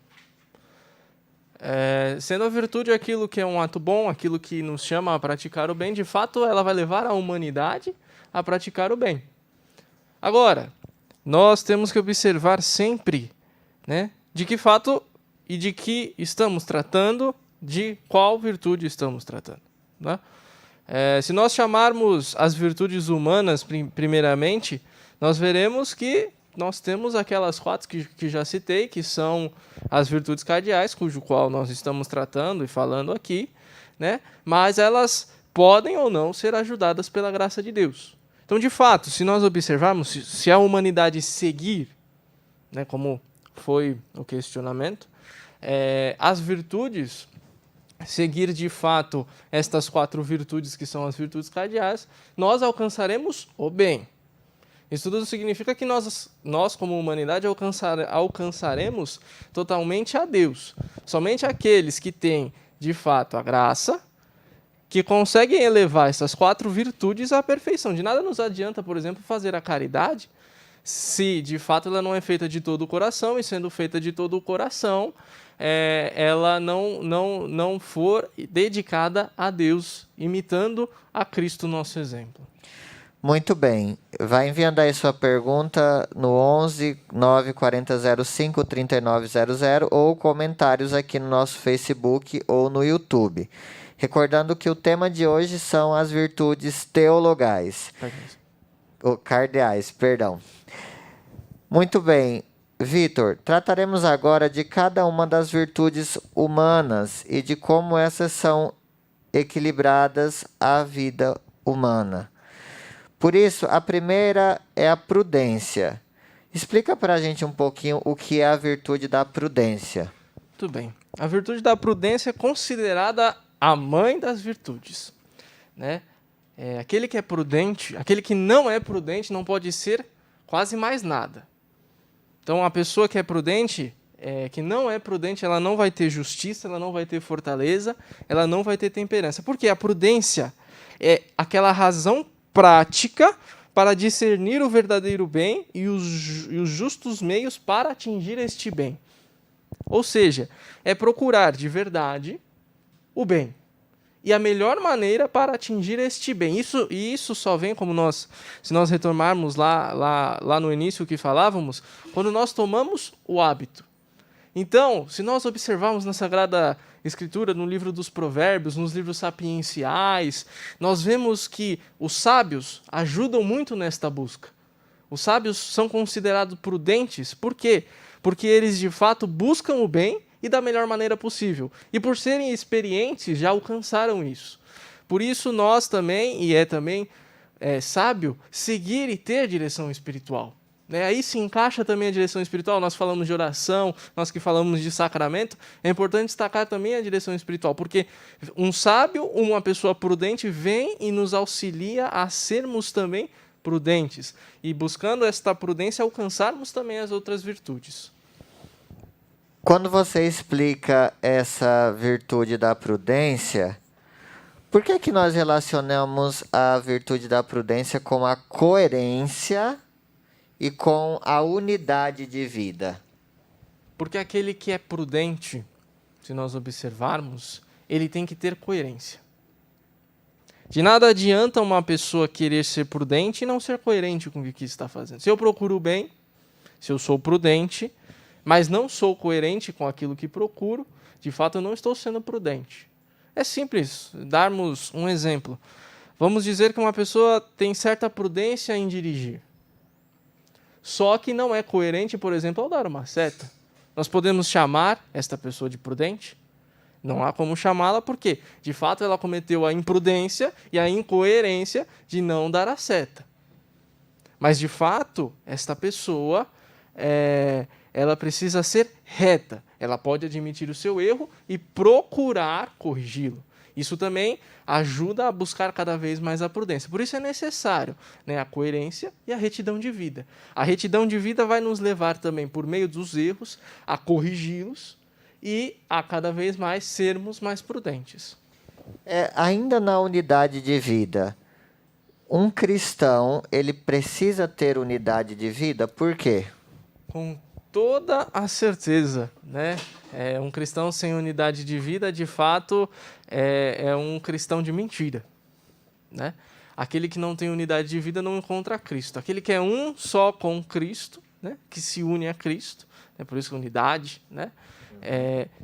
Sendo a virtude aquilo que é um ato bom, aquilo que nos chama a praticar o bem, de fato, ela vai levar a humanidade a praticar o bem. Agora, nós temos que observar sempre, né, de que fato e de que estamos tratando, de qual virtude estamos tratando, né? Se nós chamarmos as virtudes humanas, primeiramente, nós veremos que nós temos aquelas 4 que já citei, que são as virtudes cardeais, cujo qual nós estamos tratando e falando aqui, né? Mas elas podem ou não ser ajudadas pela graça de Deus. Então, de fato, se nós observarmos, se a humanidade seguir, né, como foi o questionamento, as virtudes, seguir de fato estas 4 virtudes que são as virtudes cardeais, nós alcançaremos o bem. Isso tudo significa que nós como humanidade, alcançaremos totalmente a Deus. Somente aqueles que têm, de fato, a graça, que conseguem elevar essas 4 virtudes à perfeição. De nada nos adianta, por exemplo, fazer a caridade, se de fato ela não é feita de todo o coração, e sendo feita de todo o coração, ela não for dedicada a Deus, imitando a Cristo, nosso exemplo. Muito bem. Vai enviando aí sua pergunta no 11 940 05 3900 ou comentários aqui no nosso Facebook ou no YouTube. Recordando que o tema de hoje são as virtudes teologais. Cardeais, perdão. Muito bem. Vitor, trataremos agora de cada uma das virtudes humanas e de como essas são equilibradas à vida humana. Por isso, a primeira é a prudência. Explica para a gente um pouquinho o que é a virtude da prudência. Muito bem. A virtude da prudência é considerada a mãe das virtudes, né? Aquele que é prudente, aquele que não é prudente não pode ser quase mais nada. Então, a pessoa que é prudente, que não é prudente, ela não vai ter justiça, ela não vai ter fortaleza, ela não vai ter temperança. Porque a prudência é aquela razão prática para discernir o verdadeiro bem e os justos meios para atingir este bem. Ou seja, é procurar de verdade o bem. E a melhor maneira para atingir este bem. Isso só vem, se nós retomarmos lá no início que falávamos, quando nós tomamos o hábito. Então, se nós observarmos na Sagrada Escritura, no livro dos Provérbios, nos livros sapienciais, nós vemos que os sábios ajudam muito nesta busca. Os sábios são considerados prudentes, por quê? Porque eles, de fato, buscam o bem e da melhor maneira possível. E por serem experientes, já alcançaram isso. Por isso, nós também, e também sábio, seguir e ter direção espiritual. Aí se encaixa também a direção espiritual. Nós falamos de oração, nós que falamos de sacramento. É importante destacar também a direção espiritual, porque um sábio, uma pessoa prudente, vem e nos auxilia a sermos também prudentes. E buscando esta prudência, alcançarmos também as outras virtudes. Quando você explica essa virtude da prudência, por que nós relacionamos a virtude da prudência com a coerência e com a unidade de vida? Porque aquele que é prudente, se nós observarmos, ele tem que ter coerência. De nada adianta uma pessoa querer ser prudente e não ser coerente com o que está fazendo. Se eu procuro o bem, se eu sou prudente, mas não sou coerente com aquilo que procuro, de fato eu não estou sendo prudente. É simples darmos um exemplo. Vamos dizer que uma pessoa tem certa prudência em dirigir, só que não é coerente, por exemplo, ao dar uma seta. Nós podemos chamar esta pessoa de prudente? Não há como chamá-la, porque, de fato, ela cometeu a imprudência e a incoerência de não dar a seta. Mas, de fato, esta pessoa, ela precisa ser reta, Ela pode admitir o seu erro e procurar corrigi-lo. Isso também ajuda a buscar cada vez mais a prudência. Por isso é necessário, né, a coerência e a retidão de vida. A retidão de vida vai nos levar também, por meio dos erros, a corrigi-los e a cada vez mais sermos mais prudentes. Ainda na unidade de vida, um cristão, ele precisa ter unidade de vida, por quê? Com toda a certeza, né? Um cristão sem unidade de vida, de fato, é um cristão de mentira, né? Aquele que não tem unidade de vida não encontra Cristo. Aquele que é um só com Cristo, né? Que se une a Cristo, né? Por isso que unidade, né?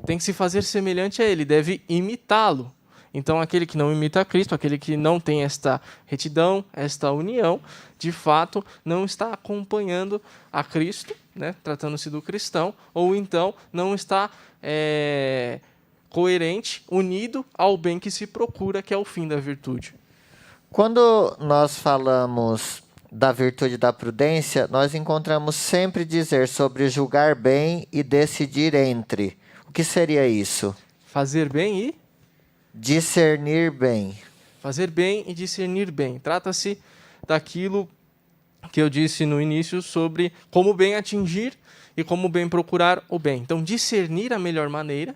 Tem que se fazer semelhante a Ele, deve imitá-lo. Então, aquele que não imita a Cristo, aquele que não tem esta retidão, esta união, de fato, não está acompanhando a Cristo, né, tratando-se do cristão, ou então não está coerente, unido ao bem que se procura, que é o fim da virtude. Quando nós falamos da virtude da prudência, nós encontramos sempre dizer sobre julgar bem e decidir entre. O que seria isso? Fazer bem e... discernir bem. Fazer bem e discernir bem. Trata-se daquilo que eu disse no início sobre como bem atingir e como bem procurar o bem. Então, discernir a melhor maneira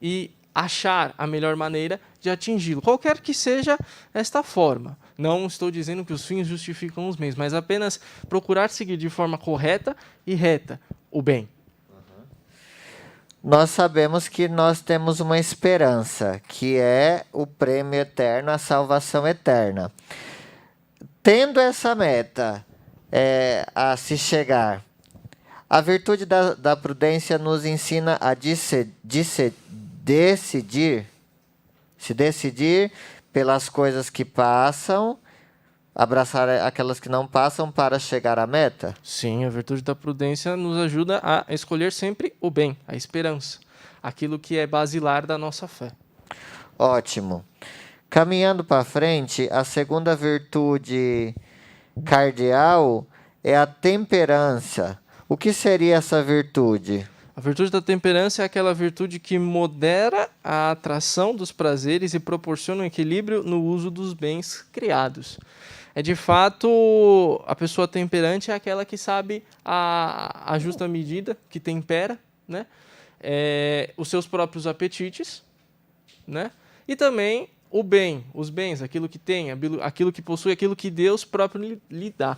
e achar a melhor maneira de atingi-lo, qualquer que seja esta forma. Não estou dizendo que os fins justificam os meios, mas apenas procurar seguir de forma correta e reta o bem. Nós sabemos que nós temos uma esperança, que é o prêmio eterno, a salvação eterna. Tendo essa meta a se chegar, a virtude da prudência nos ensina a se decidir pelas coisas que passam, abraçar aquelas que não passam para chegar à meta? Sim, a virtude da prudência nos ajuda a escolher sempre o bem, a esperança, aquilo que é basilar da nossa fé. Ótimo. Caminhando para frente, a segunda virtude cardeal é a temperança. O que seria essa virtude? A virtude da temperança é aquela virtude que modera a atração dos prazeres e proporciona um equilíbrio no uso dos bens criados. De fato, a pessoa temperante é aquela que sabe a justa medida, que tempera, né, os seus próprios apetites, né, e também o bem, os bens, aquilo que tem, aquilo que possui, aquilo que Deus próprio lhe dá.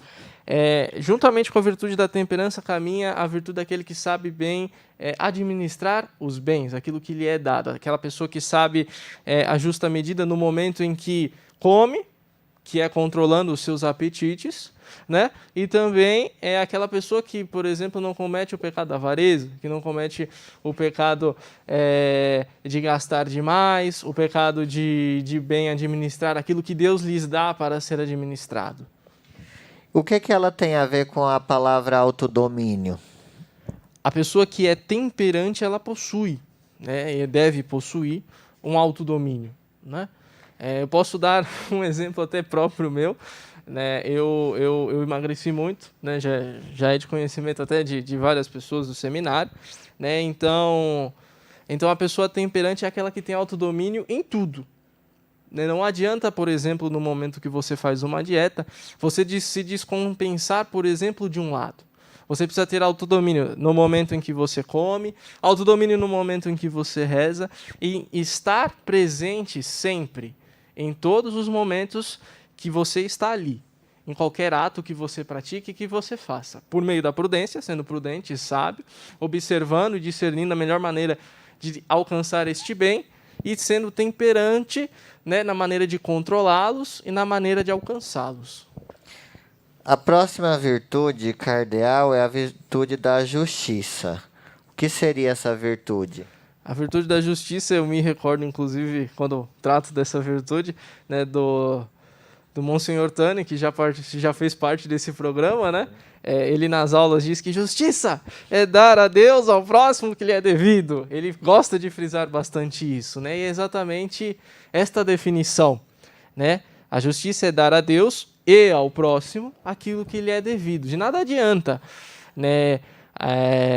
Juntamente com a virtude da temperança caminha a virtude daquele que sabe bem administrar os bens, aquilo que lhe é dado. Aquela pessoa que sabe a justa medida no momento em que come, que é controlando os seus apetites, né? E também é aquela pessoa que, por exemplo, não comete o pecado da avareza, que não comete o pecado de gastar demais, o pecado de bem administrar aquilo que Deus lhes dá para ser administrado. O que ela tem a ver com a palavra autodomínio? A pessoa que é temperante, ela possui, né? E deve possuir um autodomínio, né? Eu posso dar um exemplo até próprio meu, né? Eu emagreci muito, né? Já é de conhecimento até de várias pessoas do seminário, né? Então a pessoa temperante é aquela que tem autodomínio em tudo. Não adianta, por exemplo, no momento que você faz uma dieta, você se descompensar, por exemplo, de um lado. Você precisa ter autodomínio no momento em que você come, autodomínio no momento em que você reza, e estar presente sempre, em todos os momentos que você está ali, em qualquer ato que você pratique e que você faça. Por meio da prudência, sendo prudente e sábio, observando e discernindo a melhor maneira de alcançar este bem, e sendo temperante, né, na maneira de controlá-los e na maneira de alcançá-los. A próxima virtude cardeal é a virtude da justiça. O que seria essa virtude? A virtude da justiça, eu me recordo, inclusive, quando trato dessa virtude, né, do Monsenhor Tani, que já fez parte desse programa, né? Ele nas aulas diz que justiça é dar a Deus ao próximo que lhe é devido. Ele gosta de frisar bastante isso, né? E é exatamente esta definição, né? A justiça é dar a Deus e ao próximo aquilo que lhe é devido. De nada adianta, né,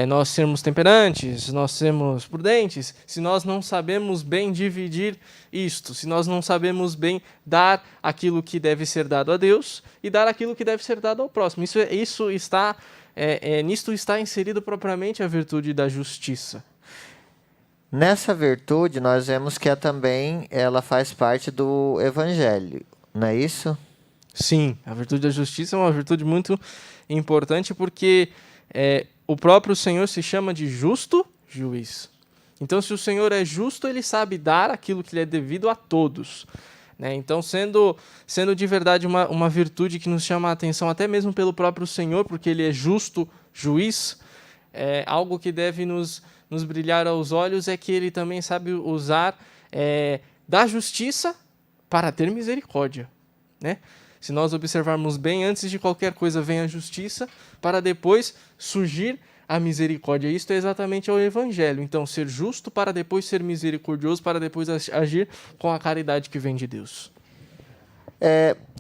nós sermos temperantes, nós sermos prudentes, se nós não sabemos bem dividir isto, se nós não sabemos bem dar aquilo que deve ser dado a Deus e dar aquilo que deve ser dado ao próximo. Nisto está inserido propriamente a virtude da justiça. Nessa virtude, nós vemos que ela faz parte do Evangelho, não é isso? Sim, a virtude da justiça é uma virtude muito importante porque o próprio Senhor se chama de justo juiz. Então, se o Senhor é justo, ele sabe dar aquilo que lhe é devido a todos. Né? Então, sendo de verdade uma virtude que nos chama a atenção até mesmo pelo próprio Senhor, porque ele é justo juiz, algo que deve nos brilhar aos olhos é que ele também sabe usar da justiça para ter misericórdia. Né? Se nós observarmos bem, antes de qualquer coisa vem a justiça, para depois surgir a misericórdia. Isto é exatamente o Evangelho. Então, ser justo para depois ser misericordioso, para depois agir com a caridade que vem de Deus.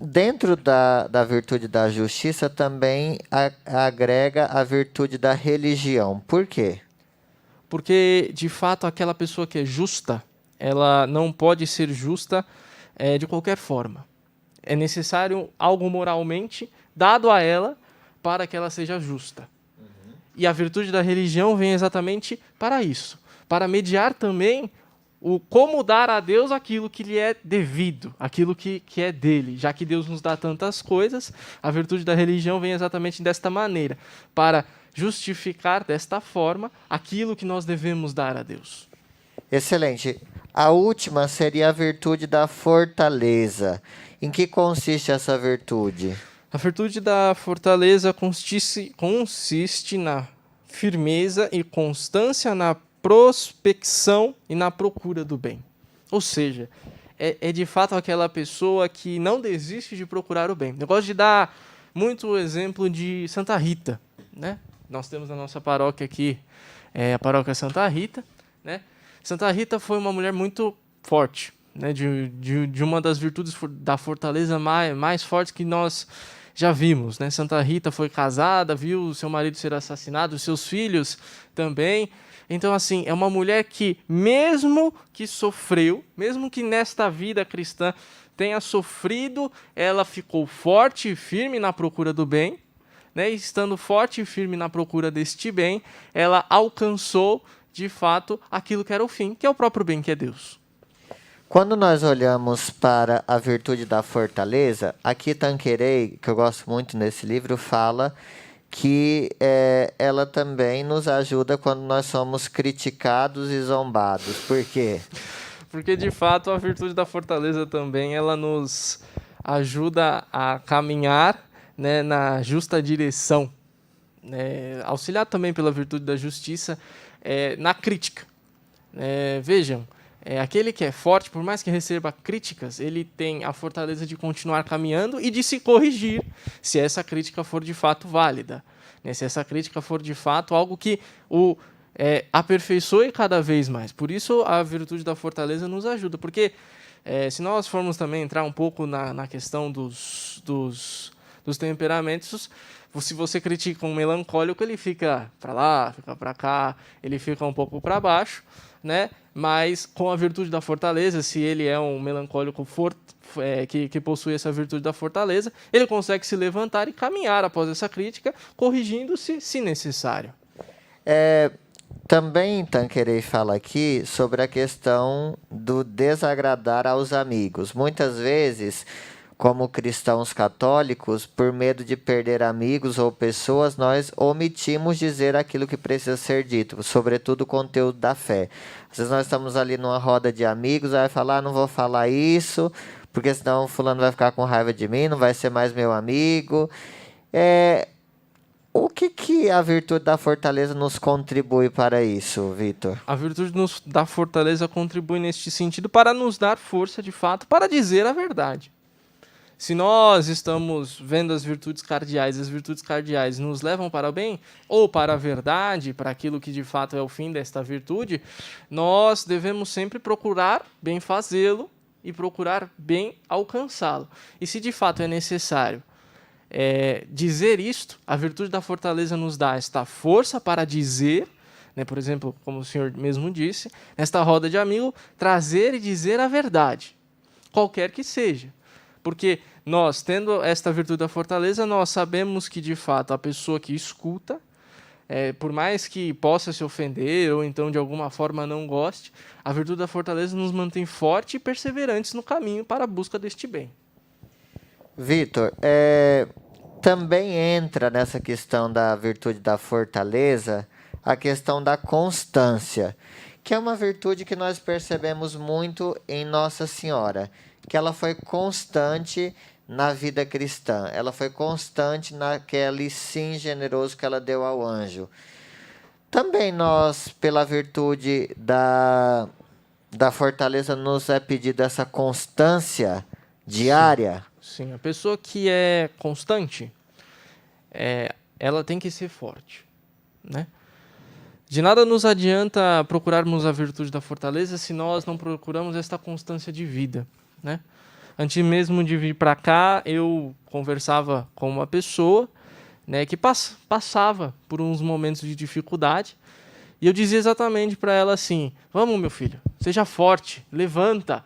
Dentro da virtude da justiça também agrega a virtude da religião. Por quê? Porque, de fato, aquela pessoa que é justa, ela não pode ser justa de qualquer forma. É necessário algo moralmente dado a ela para que ela seja justa. E a virtude da religião vem exatamente para isso, para mediar também o como dar a Deus aquilo que lhe é devido, aquilo que é dele. Já que Deus nos dá tantas coisas, a virtude da religião vem exatamente desta maneira, para justificar desta forma aquilo que nós devemos dar a Deus. Excelente. A última seria a virtude da fortaleza. Em que consiste essa virtude? A virtude da fortaleza consiste na firmeza e constância na prospecção e na procura do bem. Ou seja, é de fato aquela pessoa que não desiste de procurar o bem. Eu gosto de dar muito o exemplo de Santa Rita. Né? Nós temos na nossa paróquia aqui, a paróquia Santa Rita. Né? Santa Rita foi uma mulher muito forte, né? de uma das virtudes da fortaleza mais fortes que nós já vimos. Né? Santa Rita foi casada, viu seu marido ser assassinado, seus filhos também. Então, assim, é uma mulher que, mesmo que sofreu, mesmo que nesta vida cristã tenha sofrido, ela ficou forte e firme na procura do bem, né? E estando forte e firme na procura deste bem, ela alcançou, de fato, aquilo que era o fim, que é o próprio bem, que é Deus. Quando nós olhamos para a virtude da fortaleza, aqui Tanqueray, que eu gosto muito nesse livro, fala que ela também nos ajuda quando nós somos criticados e zombados. Por quê? Porque, de fato, a virtude da fortaleza também ela nos ajuda a caminhar, né, na justa direção. Auxiliar também pela virtude da justiça na crítica. Vejam, aquele que é forte, por mais que receba críticas, ele tem a fortaleza de continuar caminhando e de se corrigir, se essa crítica for de fato válida. Se essa crítica for de fato algo que o aperfeiçoe cada vez mais. Por isso, a virtude da fortaleza nos ajuda. Porque se nós formos também entrar um pouco na questão dos temperamentos, se você critica um melancólico, ele fica para lá, fica para cá, ele fica um pouco para baixo, né? Mas com a virtude da fortaleza, se ele é um melancólico que possui essa virtude da fortaleza, ele consegue se levantar e caminhar após essa crítica, corrigindo-se se necessário. Também Tanqueray fala aqui sobre a questão do desagradar aos amigos. Muitas vezes, como cristãos católicos, por medo de perder amigos ou pessoas, nós omitimos dizer aquilo que precisa ser dito, sobretudo o conteúdo da fé. Às vezes nós estamos ali numa roda de amigos, aí vai falar, não vou falar isso, porque senão fulano vai ficar com raiva de mim, não vai ser mais meu amigo. O que a virtude da fortaleza nos contribui para isso, Vitor? A virtude da fortaleza contribui neste sentido para nos dar força, de fato, para dizer a verdade. Se nós estamos vendo as virtudes cardeais nos levam para o bem, ou para a verdade, para aquilo que de fato é o fim desta virtude, nós devemos sempre procurar bem fazê-lo e procurar bem alcançá-lo. E se de fato é necessário dizer isto, a virtude da fortaleza nos dá esta força para dizer, né, por exemplo, como o senhor mesmo disse, nesta roda de amigo, trazer e dizer a verdade, qualquer que seja. Porque nós, tendo esta virtude da fortaleza, nós sabemos que, de fato, a pessoa que escuta, por mais que possa se ofender ou então de alguma forma não goste, a virtude da fortaleza nos mantém fortes e perseverantes no caminho para a busca deste bem. Vitor, também entra nessa questão da virtude da fortaleza a questão da constância, que é uma virtude que nós percebemos muito em Nossa Senhora, que ela foi constante na vida cristã, ela foi constante naquele sim generoso que ela deu ao anjo. Também nós, pela virtude da fortaleza, nos é pedida essa constância diária. Sim, a pessoa que é constante, ela tem que ser forte, né? De nada nos adianta procurarmos a virtude da fortaleza se nós não procuramos esta constância de vida, né? Antes mesmo de vir para cá, eu conversava com uma pessoa, né, que passava por uns momentos de dificuldade, e eu dizia exatamente para ela assim: vamos, meu filho, seja forte, levanta,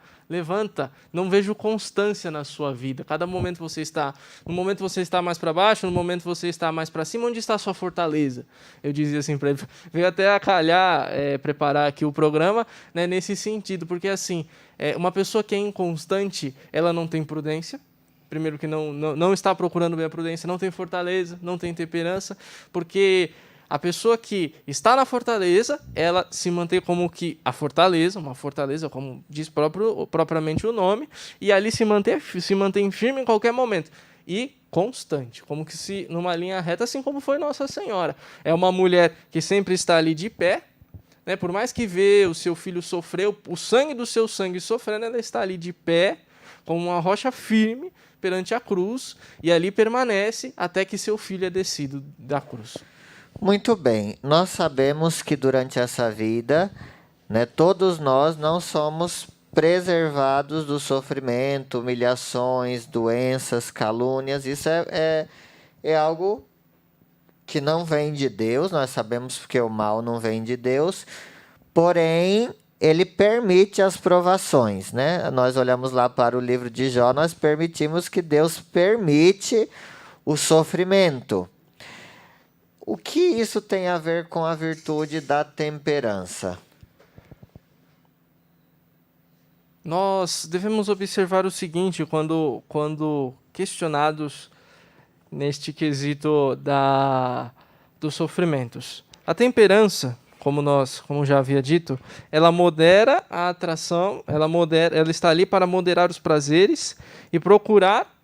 não vejo constância na sua vida. Cada momento você está, no momento você está mais para baixo, no momento você está mais para cima, onde está a sua fortaleza? Eu dizia assim para ele, veio até a calhar preparar aqui o programa, né, nesse sentido, porque assim, uma pessoa que é inconstante, ela não tem prudência. Primeiro que não está procurando bem a prudência, não tem fortaleza, não tem temperança, porque a pessoa que está na fortaleza, ela se mantém como que a fortaleza, uma fortaleza, como diz propriamente o nome, e ali se mantém firme em qualquer momento. E constante, como que se numa linha reta, assim como foi Nossa Senhora. É uma mulher que sempre está ali de pé, né? Por mais que vê o seu filho sofrer, o sangue do seu sangue sofrendo, ela está ali de pé, como uma rocha firme, perante a cruz, e ali permanece até que seu filho é descido da cruz. Muito bem, nós sabemos que durante essa vida, né, todos nós não somos preservados do sofrimento, humilhações, doenças, calúnias. Isso é algo que não vem de Deus, nós sabemos que o mal não vem de Deus, porém ele permite as provações, né? Nós olhamos lá para o livro de Jó, nós permitimos que Deus permite o sofrimento. O que isso tem a ver com a virtude da temperança? Nós devemos observar o seguinte, quando questionados neste quesito dos sofrimentos. A temperança, como já havia dito, ela modera a atração, ela está ali para moderar os prazeres e procurar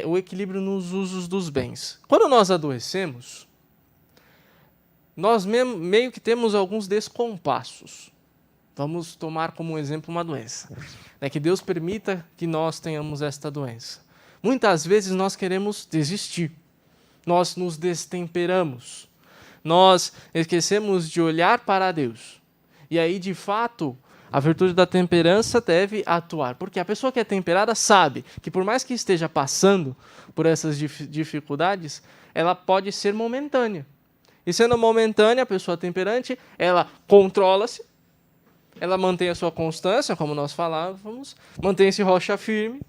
o equilíbrio nos usos dos bens. Quando nós adoecemos, nós meio que temos alguns descompassos. Vamos tomar como exemplo uma doença. Que Deus permita que nós tenhamos esta doença. Muitas vezes nós queremos desistir. Nós nos destemperamos. Nós esquecemos de olhar para Deus. E aí, de fato, a virtude da temperança deve atuar. Porque a pessoa que é temperada sabe que por mais que esteja passando por essas dificuldades, ela pode ser momentânea. E sendo momentânea, a pessoa temperante, ela controla-se, ela mantém a sua constância, como nós falávamos, mantém-se rocha firme,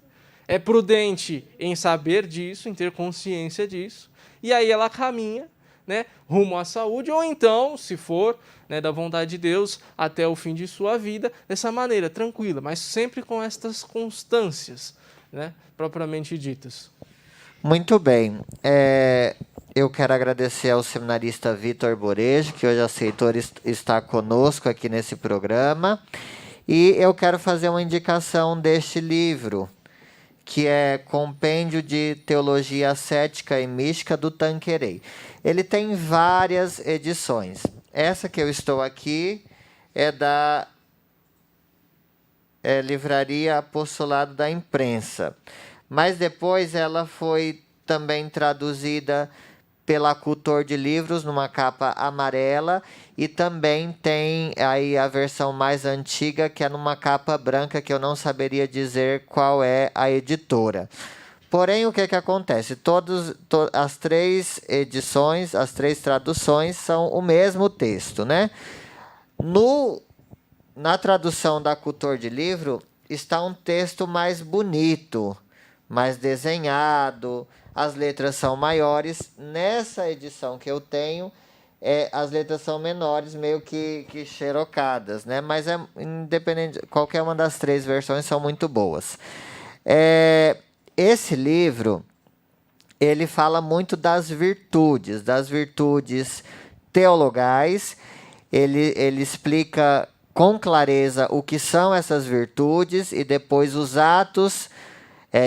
é prudente em saber disso, em ter consciência disso, e aí ela caminha, né, rumo à saúde, ou então, se for, né, da vontade de Deus, até o fim de sua vida, dessa maneira, tranquila, mas sempre com estas constâncias, né, propriamente ditas. Muito bem. Eu quero agradecer ao seminarista Vitor Borejo, que hoje aceitou estar conosco aqui nesse programa. E eu quero fazer uma indicação deste livro, que é Compêndio de Teologia Ascética e Mística do Tanqueray. Ele tem várias edições. Essa que eu estou aqui é da Livraria Apostolado da Imprensa. Mas depois ela foi também traduzida pela Cultor de Livros numa capa amarela, e também tem aí a versão mais antiga, que é numa capa branca, que eu não saberia dizer qual é a editora. Porém, o que acontece? As 3 edições, as 3 traduções são o mesmo texto, né? Na tradução da Cultor de Livro, está um texto mais bonito, mais desenhado, as letras são maiores. Nessa edição que eu tenho, as letras são menores, meio que xerocadas, né? Mas independente, qualquer uma das 3 versões são muito boas. Esse livro, ele fala muito das virtudes teologais. Ele explica com clareza o que são essas virtudes e depois os atos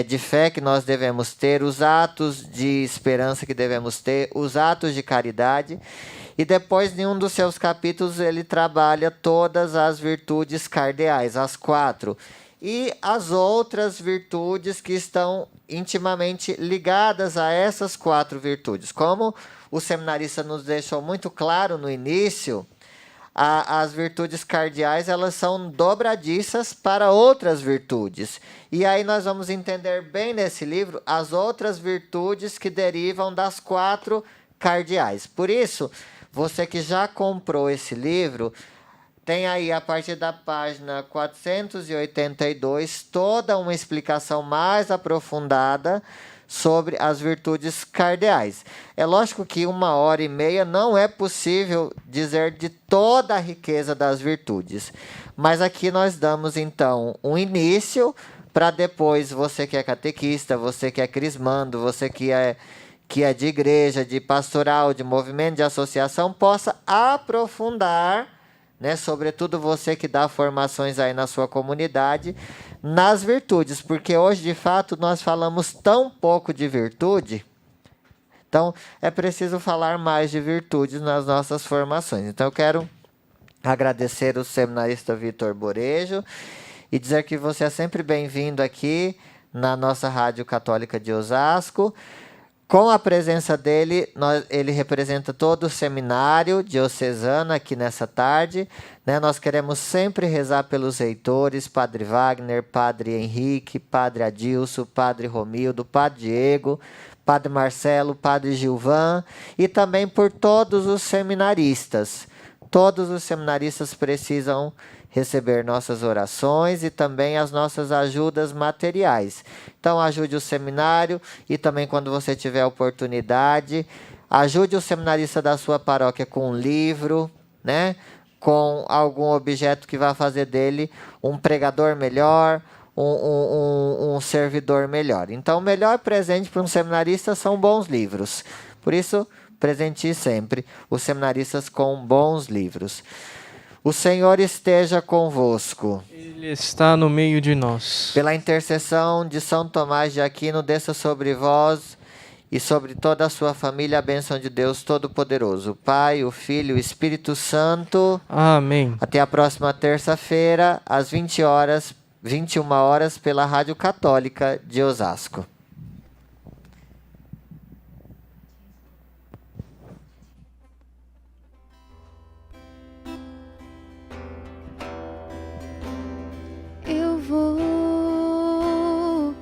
de fé que nós devemos ter, os atos de esperança que devemos ter, os atos de caridade. E depois, em um dos seus capítulos, ele trabalha todas as virtudes cardeais, as 4. E as outras virtudes que estão intimamente ligadas a essas 4 virtudes. Como o seminarista nos deixou muito claro no início, as virtudes cardeais, elas são dobradiças para outras virtudes. E aí nós vamos entender bem nesse livro as outras virtudes que derivam das 4 cardeais. Por isso, você que já comprou esse livro, tem aí a partir da página 482 toda uma explicação mais aprofundada sobre as virtudes cardeais. É lógico que 1h30 não é possível dizer de toda a riqueza das virtudes. Mas aqui nós damos, então, um início para depois você que é catequista, você que é crismando, você que é de igreja, de pastoral, de movimento, de associação, possa aprofundar, né, sobretudo você que dá formações aí na sua comunidade, nas virtudes, porque hoje, de fato, nós falamos tão pouco de virtude, então é preciso falar mais de virtudes nas nossas formações. Então eu quero agradecer o seminarista Vitor Borejo e dizer que você é sempre bem-vindo aqui na nossa Rádio Católica de Osasco. Com a presença dele, ele representa todo o seminário diocesano aqui nessa tarde, né? Nós queremos sempre rezar pelos reitores, Padre Wagner, Padre Henrique, Padre Adilson, Padre Romildo, Padre Diego, Padre Marcelo, Padre Gilvan e também por todos os seminaristas. Todos os seminaristas precisam receber nossas orações e também as nossas ajudas materiais. Então, ajude o seminário e também, quando você tiver oportunidade, ajude o seminarista da sua paróquia com um livro, né? Com algum objeto que vai fazer dele um pregador melhor, um servidor melhor. Então, o melhor presente para um seminarista são bons livros. Por isso, presenteie sempre os seminaristas com bons livros. O Senhor esteja convosco. Ele está no meio de nós. Pela intercessão de São Tomás de Aquino, desça sobre vós e sobre toda a sua família a bênção de Deus Todo-Poderoso, o Pai, o Filho e o Espírito Santo. Amém. Até a próxima terça-feira, às 21 horas, pela Rádio Católica de Osasco. Eu vou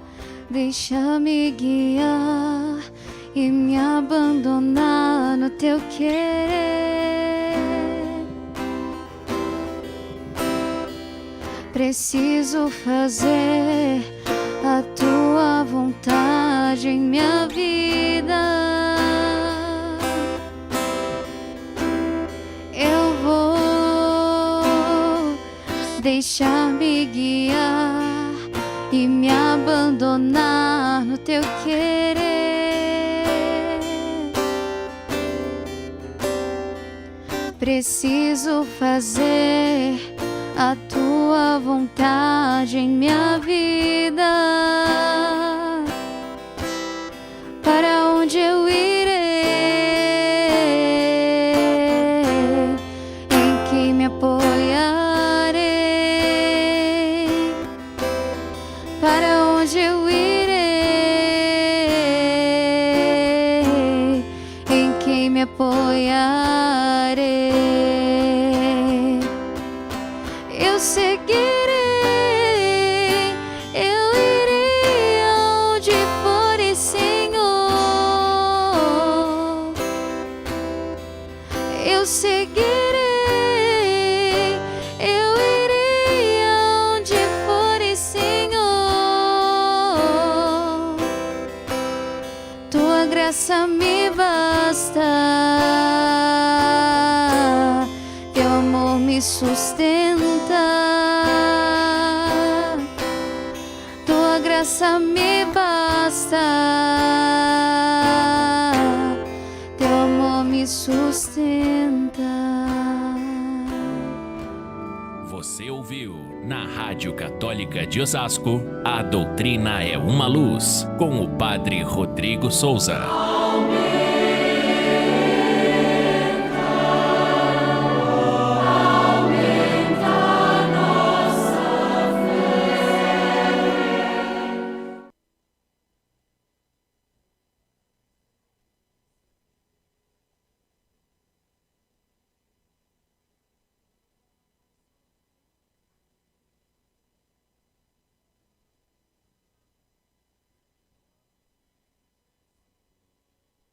deixar-me guiar e me abandonar no teu querer. Preciso fazer a tua vontade em minha vida. Eu vou deixar-me guiar e me abandonar no teu querer. Preciso fazer a tua vontade em minha vida. Para onde eu irei? Em quem me apoiarei? Para onde eu irei? Em quem me apoiarei? Eu seguirei, eu irei aonde for eu seguirei, eu irei aonde fores, Senhor. Tua graça me basta, teu amor me sustenta. Tua graça me basta, teu amor me sustenta. Você ouviu na Rádio Católica de Osasco, A Doutrina é uma Luz, com o Padre Rodrigo Souza.